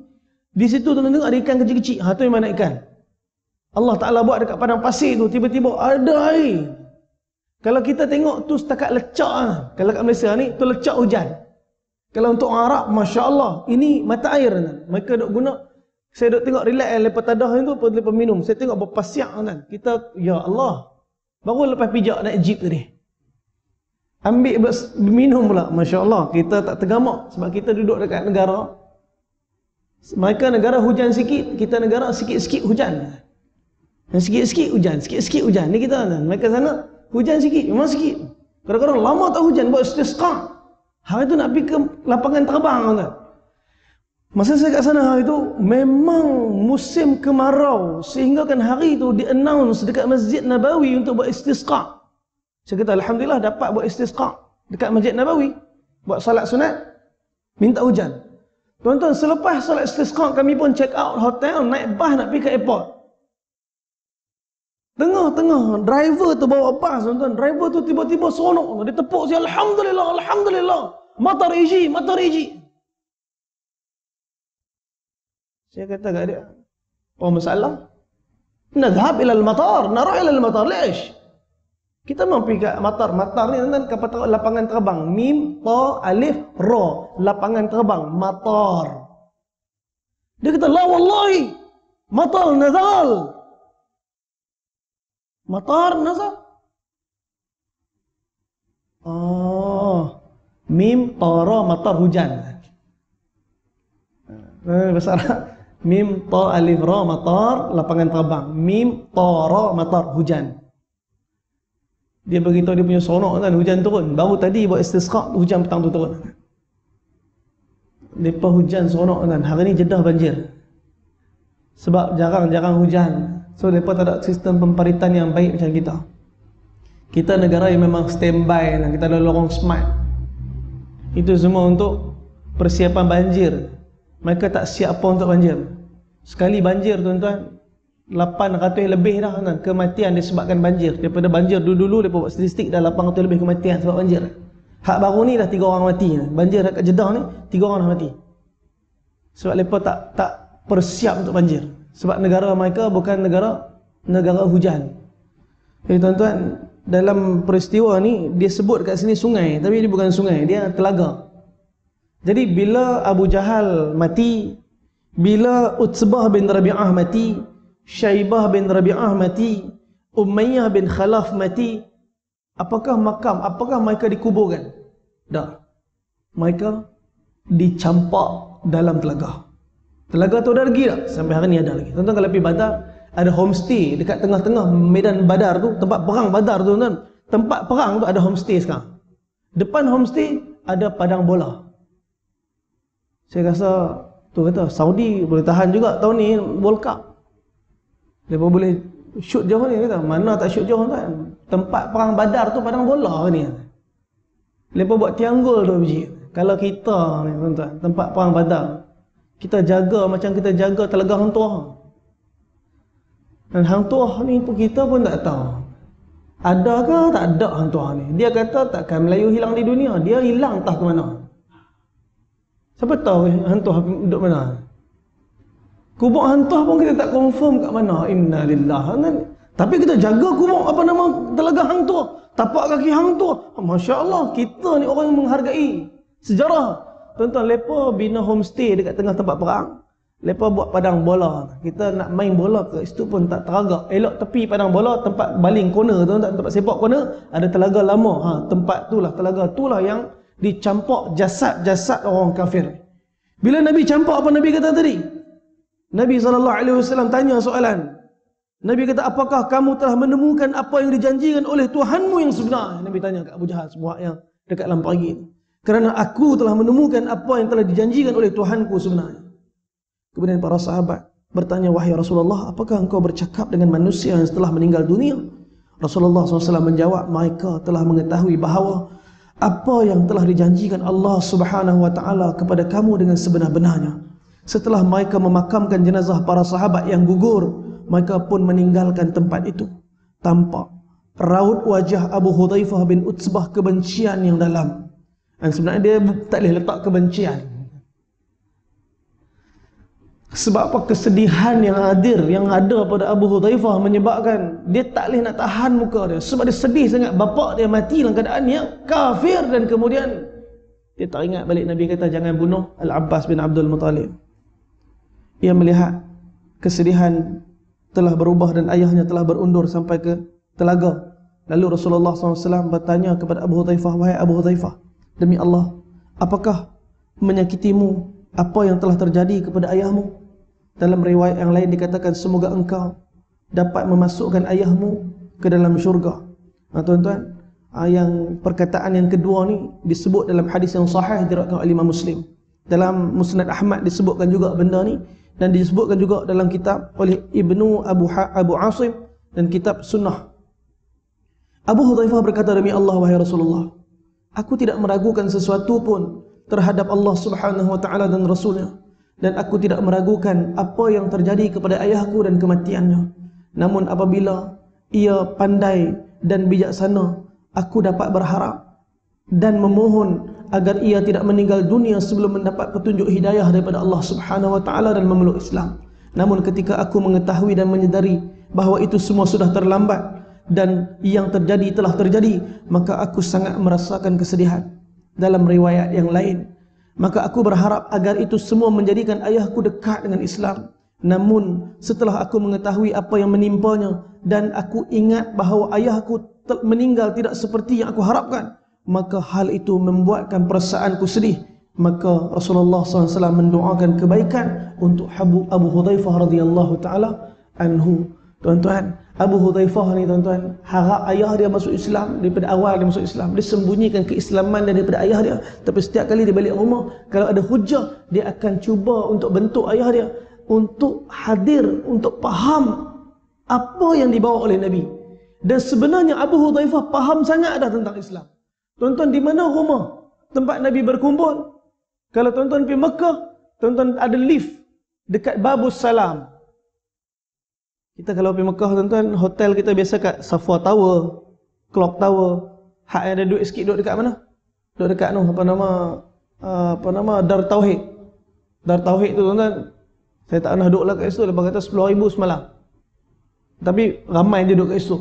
Di situ tuan-tuan tengok ada ikan kecil-kecil. Ha, tu yang mana ikan? Allah Ta'ala buat dekat padang pasir tu, tiba-tiba ada air. Kalau kita tengok tu setakat lecak lah. Kalau kat Malaysia ni, tu lecak hujan. Kalau untuk orang Arab, Masya Allah, ini mata air. Mereka duk guna, saya duk tengok relax lepas tadah tu, lepas minum. Saya tengok berpasiak kan. Kita, ya Allah. Baru lepas pijak naik jeep tadi. Ambil minum pula. Masya Allah, kita tak tergamak. Sebab kita duduk dekat negara. Mereka negara hujan sikit, kita negara sikit-sikit hujan. Dan sikit-sikit hujan. Ni kita kan. Mereka sana, hujan sikit, memang sikit. Kadang-kadang lama tak hujan, buat istisqa. Hari tu nak pergi ke lapangan terbang kan. Masa saya kat sana hari tu, memang musim kemarau. Sehingga kan hari tu di-announce dekat Masjid Nabawi untuk buat istisqa. Saya kata, Alhamdulillah dapat buat istisqa dekat Masjid Nabawi. Buat salat sunat, minta hujan. Tuan-tuan, selepas salat istisqa, kami pun check out hotel, naik bas nak pergi ke airport. Tengah-tengah, driver tu bawa bas, tuan-tuan. Driver tu tiba-tiba seronok. Dia tepuk saya, Alhamdulillah, Alhamdulillah. Matar iji. Saya kata kat dia, apa masalah? Nadhab ilal matar, naruh ilal matar. Lish? Kita mau pergi kat matar. Matar ni tuan-tuan, kapal lapangan terbang. Mim, ta, alif, ra. Lapangan terbang, matar. Dia kata, la wallahi, matar nazal. Matar nazal. Mim, ta, matar hujan. Bahasa Arab. Mim, ta, alif, ra, matar, lapangan terbang. Mim, ta, ra, matar, hujan. Dia beritahu dia punya sonok kan, hujan turun. Baru tadi buat istisqa, hujan petang tu turun. Lepas hujan sonok kan, hari ni Jeddah banjir. Sebab jarang-jarang hujan. So, mereka tak ada sistem pemparitan yang baik macam kita. Kita negara yang memang standby, kita ada lorong smart. Itu semua untuk persiapan banjir. Mereka tak siap apa untuk banjir. Sekali banjir, tuan-tuan, 800 lebih dah kan, kematian disebabkan banjir. Daripada banjir dulu-dulu, mereka buat statistik dah 800 lebih kematian sebab banjir. Hak baru ni dah 3 orang mati. Banjir dekat Jeddah ni, 3 orang dah mati. Sebab mereka tak persiap untuk banjir. Sebab negara mereka bukan negara hujan. Jadi tuan-tuan, dalam peristiwa ni dia sebut kat sini sungai, tapi dia bukan sungai, dia telaga. Jadi bila Abu Jahal mati, bila Utsbah bin Rabi'ah mati, Syaibah bin Rabi'ah mati, Umayyah bin Khalaf mati, apakah mereka dikuburkan? Tak. Mereka dicampak dalam telaga. Telaga tu ada lagi tak? Sampai hari ni ada lagi. Tuan-tuan kalau pergi Badar, ada homestay dekat tengah-tengah medan Badar tu, tempat perang Badar tu, tuan-tuan. Tempat perang tu ada homestay sekarang. Depan homestay ada padang bola. Saya rasa tu kata Saudi boleh tahan juga tahun ni World Cup. Mereka boleh shoot jauh ni kata. Mana tak shoot jauh kan? Tempat perang Badar tu padang bola ni. Mereka buat tianggul tu biji. Kalau kita ni tuan-tuan, tempat perang Badar, kita jaga macam kita jaga telaga Hang Tuah. Dan Hang Tuah ni pun kita pun tak tahu. Ada ke tak ada Hang Tuah ni? Dia kata takkan Melayu hilang di dunia. Dia hilang entah ke mana. Siapa tahu Hang Tuah duduk mana? Kubur Hang Tuah pun kita tak confirm kat mana. Inna lillah. Tapi kita jaga kubur apa nama telaga hang tu, tapak kaki hang tu. Masya Allah, kita ni orang yang menghargai sejarah. Tuan-tuan, lepa bina homestay dekat tengah tempat perang. Lepa buat padang bola. Kita nak main bola ke situ pun tak teragak. Elok tepi padang bola, tempat baling corner, tuan-tuan, tempat sepak corner, ada telaga lama. Tempat itulah, telaga itulah yang dicampak jasad-jasad orang kafir. Bila Nabi campak, apa Nabi kata tadi? Nabi SAW tanya soalan. Nabi kata, apakah kamu telah menemukan apa yang dijanjikan oleh Tuhanmu yang sebenar? Nabi tanya kat Abu Jahal sebuah yang dekat dalam pagi itu. Kerana aku telah menemukan apa yang telah dijanjikan oleh Tuhanku sebenarnya. Kemudian para sahabat bertanya, wahai Rasulullah, apakah engkau bercakap dengan manusia yang setelah meninggal dunia? Rasulullah SAW menjawab, mereka telah mengetahui bahawa apa yang telah dijanjikan Allah Subhanahu Wa Taala kepada kamu dengan sebenar-benarnya. Setelah mereka memakamkan jenazah para sahabat yang gugur, mereka pun meninggalkan tempat itu. Tampak raut wajah Abu Hudzaifah bin Utsbah kebencian yang dalam. Dan sebenarnya dia tak boleh letak kebencian. Sebab apa? Kesedihan yang hadir, yang ada pada Abu Hudzaifah menyebabkan dia tak boleh nak tahan muka dia. Sebab dia sedih sangat, bapak dia mati dalam keadaan yang kafir. Dan kemudian dia tak ingat balik Nabi kata jangan bunuh Al-Abbas bin Abdul Muttalib. Ia melihat kesedihan telah berubah dan ayahnya telah berundur sampai ke telaga. Lalu Rasulullah SAW bertanya kepada Abu Hudzaifah, wahai Abu Hudzaifah, demi Allah, apakah menyakitimu apa yang telah terjadi kepada ayahmu? Dalam riwayat yang lain dikatakan, semoga engkau dapat memasukkan ayahmu ke dalam syurga. Tuan-tuan, yang perkataan yang kedua ni disebut dalam hadis yang sahih diriwayatkan oleh Imam Muslim. Dalam Musnad Ahmad disebutkan juga benda ni, dan disebutkan juga dalam kitab oleh Ibnu Abu Asim dan kitab Sunnah. Abu Hudzaifah berkata, demi Allah wahai Rasulullah, aku tidak meragukan sesuatu pun terhadap Allah Subhanahu Wa Taala dan Rasulnya, dan aku tidak meragukan apa yang terjadi kepada ayahku dan kematiannya. Namun apabila ia pandai dan bijaksana, aku dapat berharap dan memohon agar ia tidak meninggal dunia sebelum mendapat petunjuk hidayah daripada Allah Subhanahu Wa Taala dan memeluk Islam. Namun ketika aku mengetahui dan menyedari bahawa itu semua sudah terlambat dan yang terjadi telah terjadi, maka aku sangat merasakan kesedihan. Dalam riwayat yang lain, maka aku berharap agar itu semua menjadikan ayahku dekat dengan Islam. Namun setelah aku mengetahui apa yang menimpanya dan aku ingat bahawa ayahku meninggal tidak seperti yang aku harapkan, maka hal itu membuatkan perasaanku sedih. Maka Rasulullah SAW mendoakan kebaikan untuk Abu Hudzaifah radhiyallahu taala anhu. Tuan-tuan, Abu Hudzaifah ni tuan-tuan, harap ayah dia masuk Islam. Daripada awal dia masuk Islam, dia sembunyikan keislaman daripada ayah dia. Tapi setiap kali dia balik rumah, kalau ada hujah, dia akan cuba untuk bentuk ayah dia untuk hadir, untuk faham apa yang dibawa oleh Nabi. Dan sebenarnya Abu Hudzaifah faham sangat dah tentang Islam. Tuan-tuan, di mana rumah tempat Nabi berkumpul? Kalau tuan-tuan pergi Mekah, tuan-tuan ada lift dekat Babus Salam. Kita kalau pergi Mekah tuan-tuan, hotel kita biasa kat Safwa Tower, Clock Tower. Hak yang ada duit sikit duduk dekat mana? Duduk dekat apa nama Dar Tauhid. Dar Tauhid tu tuan-tuan, saya tak pernah duduk lah kat situ, lepas kata 10,000 semalam. Tapi ramai je duduk kat situ.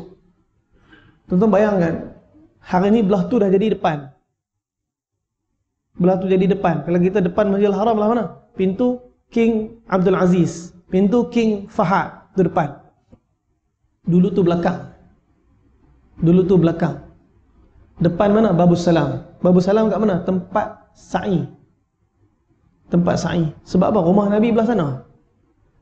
Tuan-tuan bayangkan, hari ni belah tu dah jadi depan. Belah tu jadi depan. Kalau kita depan Masjidil Haram lah mana? Pintu King Abdul Aziz, pintu King Fahad tu depan. Dulu tu belakang. Dulu tu belakang. Depan mana? Babus Salam. Babus Salam kat mana? Tempat sa'i. Tempat sa'i. Sebab apa? Rumah Nabi belah sana.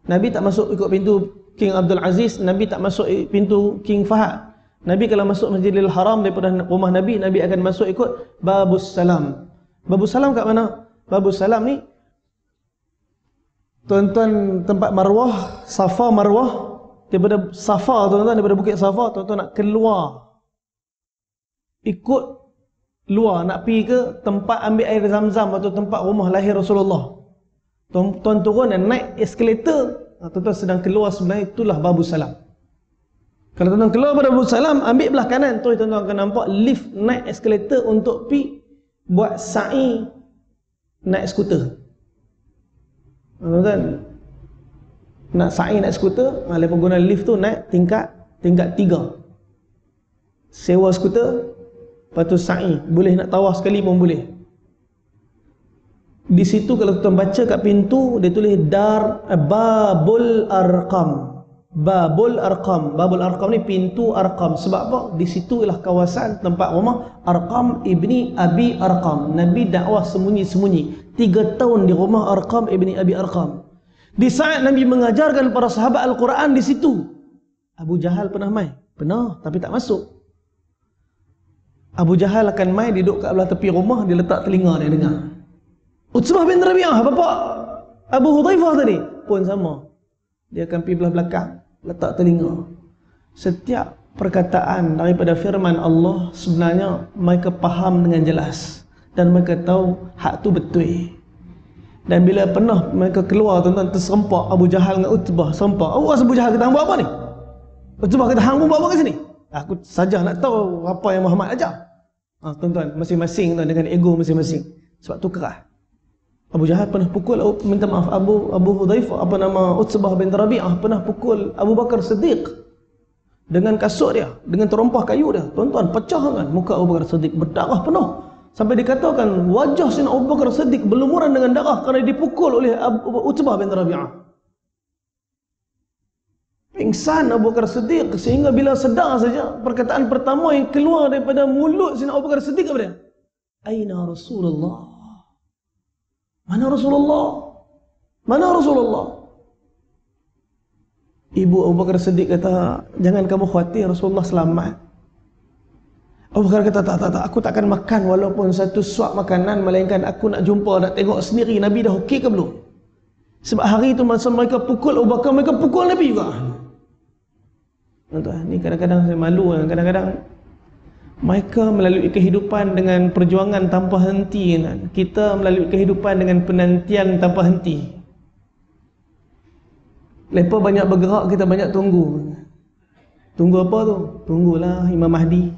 Nabi tak masuk ikut pintu King Abdul Aziz, Nabi tak masuk pintu King Fahad. Nabi kalau masuk Masjidil Haram daripada rumah Nabi, Nabi akan masuk ikut Babus Salam. Babus Salam kat mana? Babus Salam ni tuan-tuan, tempat Marwah, Safa Marwah. Daripada Safa tuan-tuan, daripada Bukit Safa, tuan-tuan nak keluar, ikut luar, nak pergi ke tempat ambil air Zam-Zam atau tempat rumah lahir Rasulullah. Tuan-tuan turun dan naik eskalator, tuan-tuan sedang keluar, sebenarnya itulah Babus Salam. Kalau tuan-tuan keluar pada Babus Salam, ambil belah kanan, tuan-tuan akan nampak lift naik eskalator untuk pergi buat sa'i naik skuter. Tuan-tuan nak sa'i naik skuter, lepas guna lift tu naik tingkat tingkat 3. Sewa skuter, lepas tu sa'i, boleh nak tawaf sekali pun boleh. Di situ kalau tuan baca kat pintu, dia tulis Babul Arqam. Babul Arqam. Babul Arqam ni pintu Arqam. Sebab apa? Di situ ialah kawasan tempat rumah Arqam ibni Abi Arqam. Nabi dakwah sembunyi-sembunyi 3 tahun di rumah Arqam ibni Abi Arqam. Di saat Nabi mengajarkan para sahabat Al-Quran di situ, Abu Jahal pernah mai? Pernah, tapi tak masuk. Abu Jahal akan mai, duduk kat belah tepi rumah, dia letak telinga dia dengar. Utsbah bin Rabi'ah, bapak Abu Hudhaifah tadi pun sama. Dia akan pergi belah belakang, letak telinga. Setiap perkataan daripada firman Allah sebenarnya mereka faham dengan jelas, dan mereka tahu hak tu betul. Dan bila pernah mereka keluar, tuan-tuan, terserempak Abu Jahal dengan Utbah, serempak. Awas Abu Jahal kata, hang buat apa ni? Utbah kata, hang buat apa kat sini? Aku saja nak tahu apa yang Muhammad ajar. Tuan-tuan, masing-masing dengan ego masing-masing. Sebab tu keras. Abu Jahal pernah pukul, minta maaf, Abu Hudhaifah, Utsbah bin Rabi'ah pernah pukul Abu Bakar Siddiq dengan kasut dia, dengan terompah kayu dia. Tuan-tuan, pecah kan muka Abu Bakar Siddiq, berdarah penuh. Sampai dikatakan wajah Sayyidina Abu Bakar Siddiq berlumuran dengan darah kerana dipukul oleh Utsbah bin Rabi'ah. Pingsan Abu Bakar Siddiq, sehingga bila sedar saja, perkataan pertama yang keluar daripada mulut Sayyidina Abu Bakar Siddiq apa dia? Aina Rasulullah? Mana Rasulullah? Mana Rasulullah? Ibu Abu Bakar Siddiq kata, jangan kamu khawatir, Rasulullah selamat. Abu Bakar kata, tak, aku takkan makan walaupun satu suap makanan, melainkan aku nak jumpa, nak tengok sendiri Nabi dah okey ke belum. Sebab hari itu masa mereka pukul Abu Bakar, mereka pukul Nabi juga. Tuan-tuan, ni kadang-kadang saya malu. Kadang-kadang mereka melalui kehidupan dengan perjuangan tanpa henti. Kita melalui kehidupan dengan penantian tanpa henti. Lepas banyak bergerak, kita banyak tunggu. Tunggu apa tu? Tunggulah Imam Mahdi.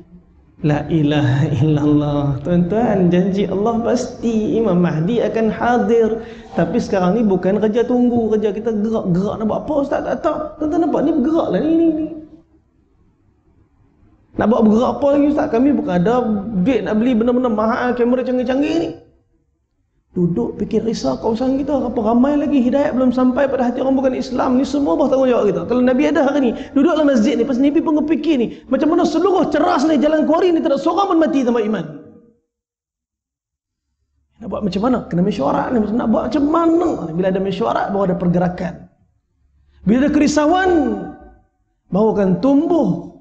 La ilaha illallah. Tuan-tuan, janji Allah pasti Imam Mahdi akan hadir. Tapi sekarang ni bukan kerja tunggu, kerja kita gerak-gerak nak buat apa ustaz? Tak. Tuan-tuan nampak ni bergerak lah ni. Nak buat bergerak apa lagi ustaz? Kami bukan ada duit nak beli benda-benda mahal, kamera canggih-canggih ni. Duduk fikir risau kawasan kita, apa ramai lagi hidayat belum sampai pada hati orang bukan Islam ni, semua bertanggungjawab kita. Kalau Nabi ada hari ni, duduklah masjid ni, pas Nabi pun fikir ni, macam mana seluruh ceras ni, jalan kuari ni, tak ada seorang pun mati tanpa iman. Nak buat macam mana? Kena mesyuarat ni, nak buat macam mana? Bila ada mesyuarat, baru ada pergerakan. Bila ada kerisauan, baru akan tumbuh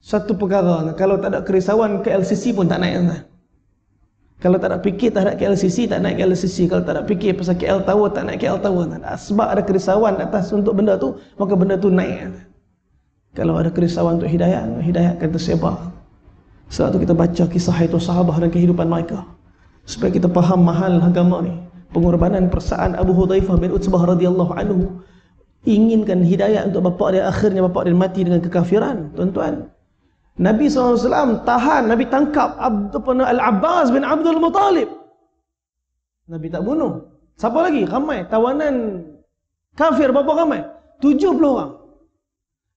satu perkara. Kalau tak ada kerisauan, KLCC pun tak naik. Kalau tak nak fikir tak nak KLCC, tak naik KLCC. Kalau tak nak fikir pasal KL Tower, tak naik KL Tower. Sebab ada kerisauan atas untuk benda tu, maka benda tu naik. Kalau ada kerisauan untuk hidayat, hidayat akan tersebar. Sebab tu kita baca kisah itu sahabah dan kehidupan mereka, supaya kita faham mahal agama ni. Pengorbanan perasaan Abu Hudhaifah bin Utsbah radhiyallahu anhu, inginkan hidayat untuk bapa dia, akhirnya bapa dia mati dengan kekafiran. Tuan-tuan, Nabi SAW tahan, Nabi tangkap Al-Abbas bin Abdul Muttalib. Nabi tak bunuh. Siapa lagi? Ramai. Tawanan kafir berapa ramai? 70 orang.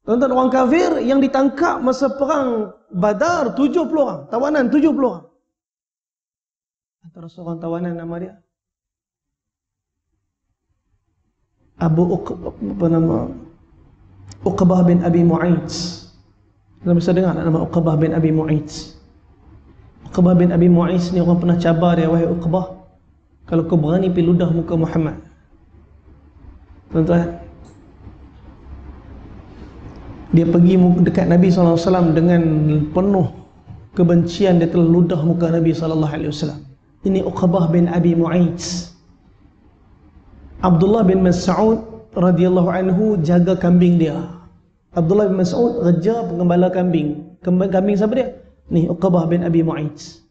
Tuan-tuan, orang kafir yang ditangkap masa perang Badar 70 orang. Tawanan 70 orang. Antara seorang tawanan nama dia Uqbah bin Abi Mu'ayz. Kita bisa dengar nama Uqbah bin Abi Mu'ayz. Uqbah bin Abi Mu'ayz ni orang pernah cabar dia, wahai Uqbah, kalau kau berani pergi ludah muka Muhammad. Tuan-tuan, dia pergi dekat Nabi SAW dengan penuh kebencian, dia telah ludah muka Nabi SAW. Ini Uqbah bin Abi Mu'ayz. Abdullah bin Mas'ud radhiyallahu anhu jaga kambing dia. Abdullah bin Mas'ud raja pengembala kambing. Kambing siapa dia? Ni Uqbah bin Abi Mu'ayz.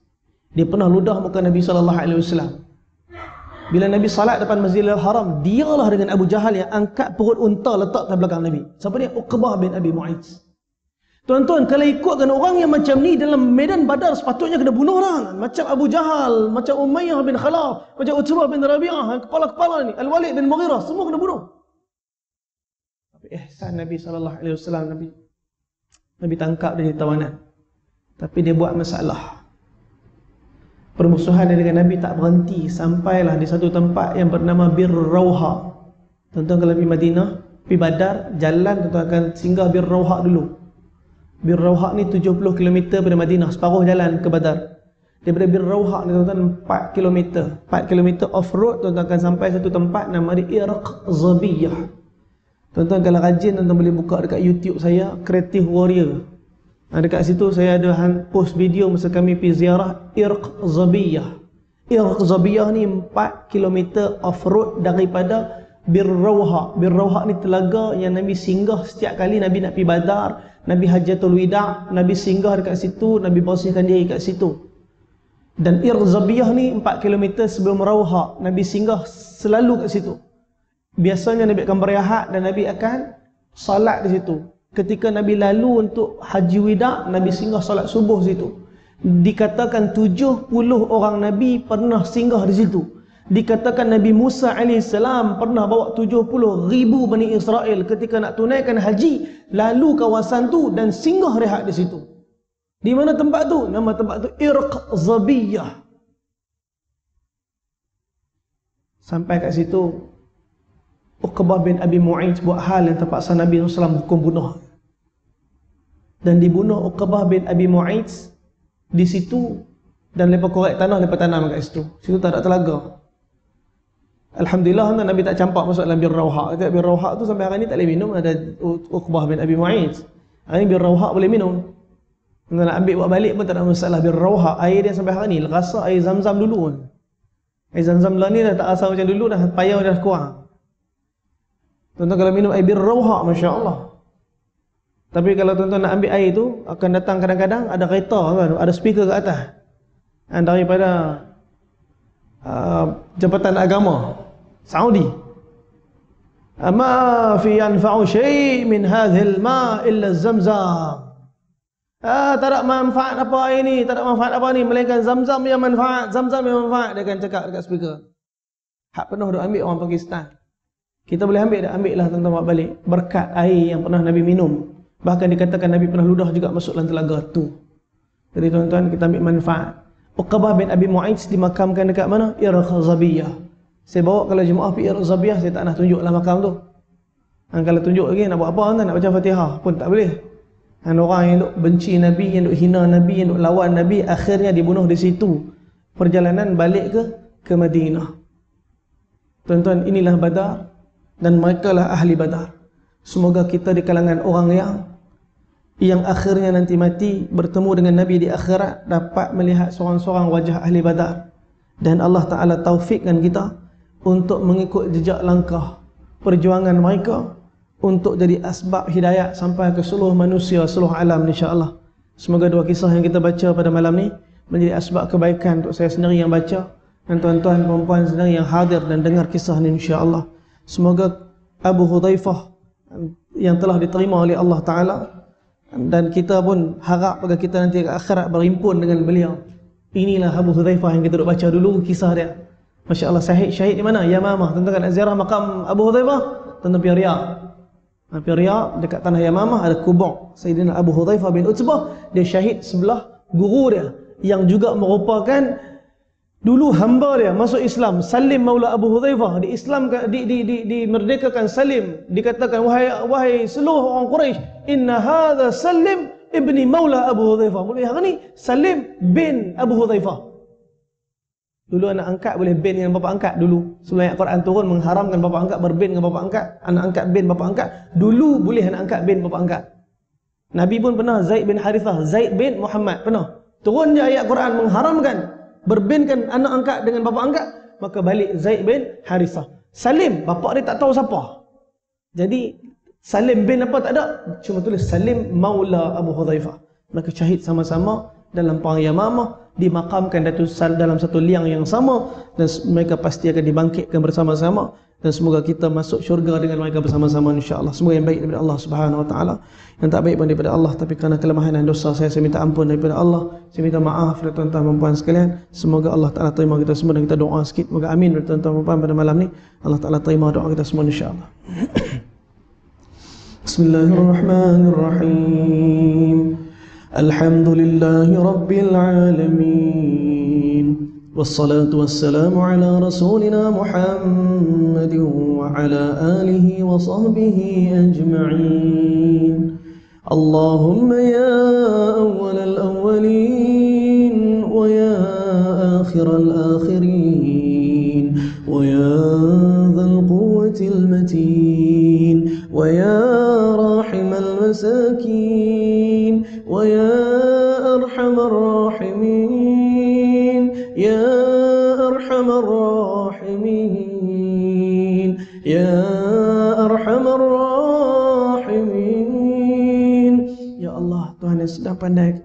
Dia pernah ludah muka Nabi SAW. Bila Nabi salat depan Masjidil Haram, dialah dengan Abu Jahal yang angkat perut unta letak di belakang Nabi. Siapa dia? Uqbah bin Abi Mu'ayz. Tuan-tuan, kalau ikutkan orang yang macam ni dalam medan Badar, sepatutnya kena bunuh orang. Macam Abu Jahal, macam Umayyah bin Khalaf, macam Utsbah bin Rabi'ah, kepala-kepala ni, Al-Walid bin Mughirah, semua kena bunuh. Ihsan Nabi SAW, Nabi Nabi tangkap dia di tawanan. Tapi dia buat masalah. Permusuhan dengan Nabi tak berhenti sampailah di satu tempat yang bernama Bir Rawha. Tuan-tuan kalau pergi Madinah, pergi Badar, jalan tuan-tuan akan singgah Bir Rawha dulu. Bir Rawha ni 70 km daripada Madinah, separuh jalan ke Badar. Daripada Bir Rawha ni tuan-tuan 4 km. 4 km off road tuan-tuan akan sampai satu tempat nama dia Irq Zabiyah. Tuan-tuan kalau rajin tuan-tuan boleh buka dekat YouTube saya, Creative Warrior. Dekat situ saya ada post video masa kami pergi ziarah Irq Zabiyah. Irq Zabiyah ni 4 km off road daripada Bir Rawha. Bir Rawha ni telaga yang Nabi singgah setiap kali Nabi nak pergi Badar, Nabi Hajjatul Wida', Nabi singgah dekat situ, Nabi bersihkan diri kat situ. Dan Irq Zabiyah ni 4 km sebelum Rawha, Nabi singgah selalu kat situ. Biasanya Nabi akan berehat dan Nabi akan salat di situ. Ketika Nabi lalu untuk Haji Wida', Nabi singgah salat subuh situ. Dikatakan 70 orang Nabi pernah singgah di situ. Dikatakan Nabi Musa AS pernah bawa 70,000 Bani Israel ketika nak tunaikan haji, lalu kawasan tu dan singgah rehat di situ. Di mana tempat tu? Nama tempat tu Irq Zabiyah. Sampai kat situ, Uqbah bin Abi Mu'ayth buat hal yang terpaksa Nabi SAW hukum bunuh. Dan dibunuh Uqbah bin Abi Mu'ayth di situ, dan lepas korek tanah, lepas tanam kat situ. Situ tak ada telaga. Alhamdulillah Nabi tak campak masuk dalam Bir Rawha. Dekat Bir Rawha tu sampai hari ni tak boleh minum, ada Uqbah bin Abi Mu'ayth. Hari ni Bir Rawha boleh minum. Nak ambil buat balik pun tak ada masalah. Bir Rawha, air dia sampai hari ni rasa air Zam-Zam dulu pun. Air Zam-Zam lah ni dah tak rasa macam dulu, dah payah dah kurang. Tuan-tuan kalau minum air Bir Rawha, Masya Allah. Tapi kalau tuan-tuan nak ambil air tu, akan datang kadang-kadang ada kereta kan, ada speaker kat atas. Daripada Jabatan Agama Saudi. Ma fi yanfa'u syai' min hadhil ma' illa Zam-Zam. Tak ada manfaat apa air ni, tak ada manfaat apa ni, melainkan Zam-Zam yang manfaat, Zam-Zam yang manfaat. Dia akan cakap dekat speaker. Hak penuh duk ambil orang Pakistan. Kita boleh ambil, ambillah tuan-tuan buat balik. Berkat air yang pernah Nabi minum. Bahkan dikatakan Nabi pernah ludah juga masuk dalam telaga tu. Jadi tuan-tuan, kita ambil manfaat. Uqbah bin Abi Mu'ayth dimakamkan dekat mana? Irq Zabiyah. Saya bawa kalau jemaah pergi Irq Zabiyah, saya tak nak tunjuklah makam tu. Kalau tunjuk lagi nak buat apa tuan? Nak baca Fatihah pun tak boleh. Orang yang duk benci Nabi, yang duk hina Nabi, yang duk lawan Nabi, akhirnya dibunuh di situ. Perjalanan balik ke Madinah. Tuan-tuan, inilah Badar. Dan mereka lah ahli Badar. Semoga kita di kalangan orang yang akhirnya nanti mati bertemu dengan Nabi di akhirat, dapat melihat seorang-seorang wajah ahli Badar. Dan Allah Ta'ala taufikkan kita untuk mengikut jejak langkah perjuangan mereka, untuk jadi asbab hidayat sampai ke seluruh manusia, seluruh alam, insya-Allah. Semoga dua kisah yang kita baca pada malam ni menjadi asbab kebaikan untuk saya sendiri yang baca, dan tuan-tuan perempuan sendiri yang hadir dan dengar kisah ni, insya-Allah. Semoga Abu Hudzaifah yang telah diterima oleh Allah Ta'ala, dan kita pun harap agar kita nanti ke akhirat berhimpun dengan beliau. Inilah Abu Hudzaifah yang kita duk baca dulu kisah dia. Masya Allah. Syahid di mana? Yamamah. Tuan-tuan kan ziarah makam Abu Hudzaifah, tuan-tuan pergi Riyadh. Pergi Riyadh, dekat tanah Yamamah ada kubur Sayyidina Abu Hudzaifah bin Utbah. Dia syahid sebelah guru dia, yang juga merupakan dulu hamba dia masuk Islam, Salim Maula Abu Hudzaifah. Di Islam dimerdekakan Salim. Dikatakan, wahai seluruh orang Quraisy, inna hadza Salim ibni Maula Abu Hudzaifah. Mulai hari ni Salim bin Abu Hudzaifah. Dulu anak angkat boleh bin dengan bapa angkat dulu. Sebelum ayat Quran turun mengharamkan bapa angkat berbin dengan bapa angkat, anak angkat bin bapa angkat. Dulu boleh anak angkat bin bapa angkat. Nabi pun pernah Zaid bin Harithah, Zaid bin Muhammad pernah. Turun je ayat Quran mengharamkan berbinkan anak angkat dengan bapa angkat, maka balik Zaid bin Harithah. Salim, bapa dia tak tahu siapa. Jadi Salim bin apa tak ada, cuma tulis Salim Maula Abu Hudzaifah. Maka syahid sama-sama dalam perang Yamamah, dimakamkan dalam satu liang yang sama, dan mereka pasti akan dibangkitkan bersama-sama, dan semoga kita masuk syurga dengan mereka bersama-sama, insya-Allah. Semoga yang baik daripada Allah Subhanahu wa taala, yang tak baik pun daripada Allah, tapi kerana kelemahan dan dosa saya minta ampun daripada Allah. Saya minta maaf kepada tuan-tuan dan puan sekalian. Semoga Allah Taala terima kita semua, dan kita doa sikit, moga amin tuan-tuan dan puan pada malam ni. Allah Taala terima doa kita semua, insya-Allah. Bismillahirrahmanirrahim. Alhamdulillahi Rabbil Alamin. Wassalatu wassalamu ala rasulina Muhammadin wa ala alihi wa sahbihi ajma'in. Allahumma ya awwal al-awwalin wa ya akhir al-akhirin wa ya dhal quwwati al-matin wa ya rahim al-masakin wa ya arham ar-rahimin ya arham ar-rahimin ya arham ar-rahimin. Ya Allah, Tuhan yang sedang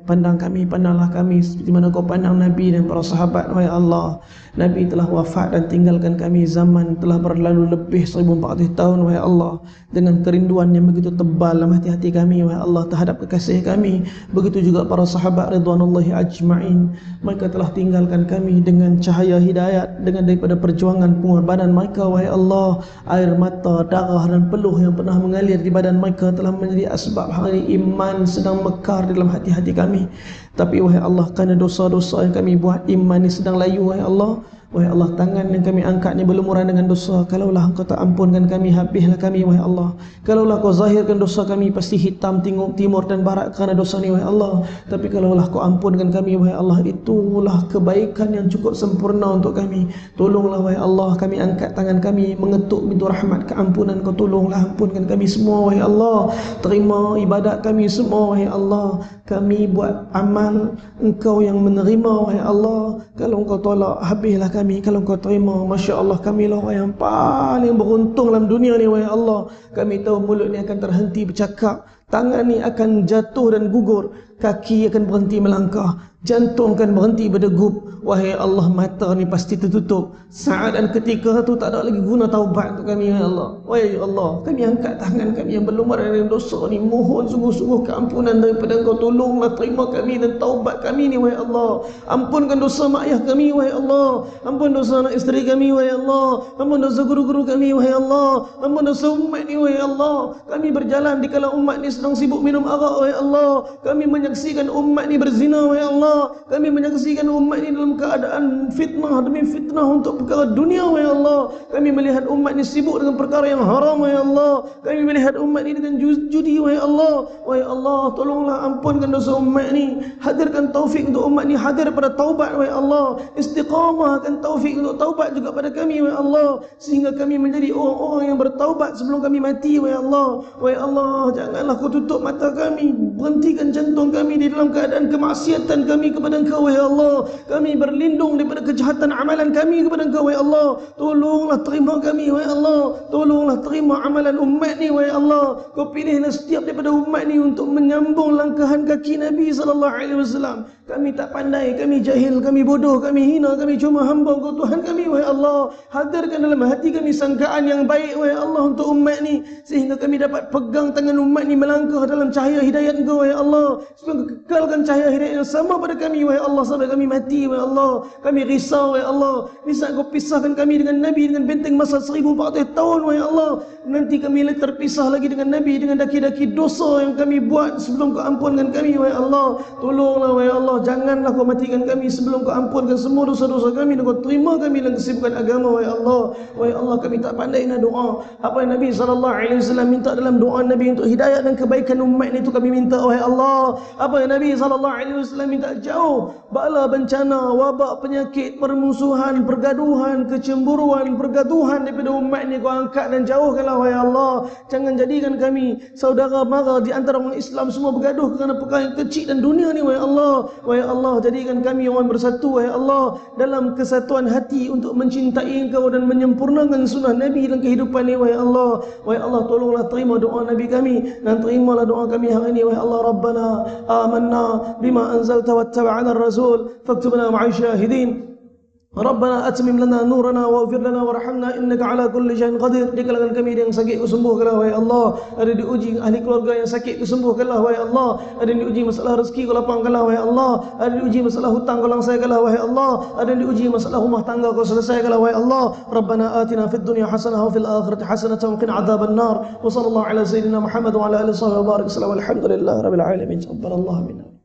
pandang kami, pandanglah kami seperti mana Kau pandang Nabi dan para sahabat. Wahai Allah, Nabi telah wafat dan tinggalkan kami, zaman telah berlalu lebih 1400 tahun. Wahai Allah, dengan kerinduan yang begitu tebal dalam hati-hati kami, wahai Allah, terhadap kekasih kami. Begitu juga para sahabat ridwanullahi ajma'in. Mereka telah tinggalkan kami dengan cahaya hidayat, dengan daripada perjuangan pengorbanan mereka. Wahai Allah, air mata, darah dan peluh yang pernah mengalir di badan mereka telah menjadi asbab hari iman sedang mekar dalam hati-hati kami. Tapi wahai Allah, kerana dosa-dosa yang kami buat, iman ini sedang layu. Wahai Allah, wahai Allah, tangan yang kami angkat ni berlumuran dengan dosa. Kalaulah Engkau tak ampunkan kami, habislah kami. Wahai Allah, kalaulah Kau zahirkan dosa kami, pasti hitam timur dan barat kerana dosa ni. Wahai Allah, tapi kalaulah Kau ampunkan kami, wahai Allah, itulah kebaikan yang cukup sempurna untuk kami. Tolonglah wahai Allah, kami angkat tangan kami mengetuk pintu rahmat keampunan Kau. Tolonglah ampunkan kami semua wahai Allah. Terima ibadat kami semua wahai Allah. Kami buat amal, Engkau yang menerima wahai Allah. Kalau Engkau tolak, habislah kami. Kalau Engkau terima, Masya Allah, kami lah orang yang paling beruntung dalam dunia ni wahai Allah. Kami tahu mulut ni akan terhenti bercakap, tangan ni akan jatuh dan gugur, kaki akan berhenti melangkah, jantung akan berhenti berdegup. Wahai Allah, mata ni pasti tertutup. Saat dan ketika tu tak ada lagi guna taubat untuk kami wahai Allah. Wahai Allah, kami angkat tangan kami yang berlumur dengan dosa ni, mohon sungguh-sungguh keampunan daripada Engkau. Tolonglah terima kami dan taubat kami ni wahai Allah. Ampunkan dosa mak ayah kami wahai Allah. Ampun dosa anak isteri kami wahai Allah. Ampun dosa guru-guru kami wahai Allah. Ampun dosa umat ni wahai Allah. Kami berjalan di kala umat ni sedang sibuk minum arak wahai Allah. Kami menyaksikan umat ni berzina wahai Allah. Kami menyaksikan umat ni dalam keadaan fitnah demi fitnah untuk perkara dunia wahai Allah. Kami melihat umat ni sibuk dengan perkara yang haram wahai Allah. Kami melihat umat ni dengan judi wahai Allah. Wahai Allah, tolonglah ampunkan dosa umat ni. Hadirkan taufik untuk umat ni hadir pada taubat wahai Allah. Istiqamahkan taufik untuk taubat juga pada kami wahai Allah, sehingga kami menjadi orang-orang yang bertaubat sebelum kami mati wahai Allah. Wahai Allah, janganlah Kau tutup mata kami, berhentikan jantung kami di dalam keadaan kemaksiatan kami kepada Engkau wahai Allah. Kami berlindung daripada kejahatan amalan kami kepada Engkau wahai Allah. Tolonglah terima kami wahai Allah. Tolonglah terima amalan umat ni wahai Allah. Kau pilihlah setiap daripada umat ni untuk menyambung langkahan kaki Nabi SAW. Kami tak pandai, kami jahil, kami bodoh, kami hina, kami cuma hamba Engkau Tuhan kami wahai Allah. Hadirkan dalam hati kami sangkaan yang baik wahai Allah untuk umat ni, sehingga kami dapat pegang tangan umat ni melangkah dalam cahaya hidayat Engkau wahai Allah. Supaya Engkau kekalkan cahaya hidayat yang sama pada kami wahai Allah sampai kami mati wahai Allah. Kami risau wahai Allah, di saat Kau pisahkan kami dengan Nabi dengan benteng masa 1400 tahun wahai Allah. Nanti kami terpisah lagi dengan Nabi dengan daki-daki dosa yang kami buat sebelum Kau ampunkan kami wahai Allah. Tolonglah wahai Allah, janganlah Kau matikan kami sebelum Kau ampunkan semua dosa-dosa kami dan Kau terima kami dalam kesibukan agama wahai Allah. Wahai Allah, kami tak pandai nak doa. Apa yang Nabi SAW minta dalam doa Nabi untuk hidayah dan kebaikan umat itu kami minta wahai Allah. Apa yang Nabi SAW minta, jauh bala bencana, wabak, penyakit, permusuhan, pergaduhan, kecemburuan, pergaduhan daripada umat ni Kau angkat dan jauhkanlah wahai Allah. Jangan jadikan kami saudara mara di antara orang Islam semua bergaduh kerana perkara yang kecil dan dunia ni wahai Allah. Wahai Allah, jadikan kami orang bersatu wahai Allah dalam kesatuan hati untuk mencintai Engkau dan menyempurnakan sunnah Nabi dalam kehidupan ni wahai Allah. Wahai Allah, tolonglah terima doa Nabi kami dan terimalah doa kami hari ini wahai Allah. Rabbana amanna bima anzalta wattaba'ana ar-rasul faktubna ma'al syahidin. Rabbana atmim lana nurana waghfir lana warhamna innaka ala kulli syai'in qadir. Di kalangan kami yang sakit kesembuhkanlah wahai Allah. Ada diuji ahli keluarga yang sakit kesembuhkanlah wahai Allah. Ada diuji masalah rezeki kau lapangkanlah wahai Allah. Ada diuji masalah hutang kau langsaikanlah wahai Allah. Ada diuji masalah rumah tangga kau selesaikanlah wahai Allah. Rabbana atina fid dunya hasanah wa fil akhirati hasanah wa qina adzaban nar. Wa sallallahu ala sayyidina Muhammad wa ala alihi wa sahbihi wa barik. Alhamdulillah rabbil alamin. Subhanallah minna.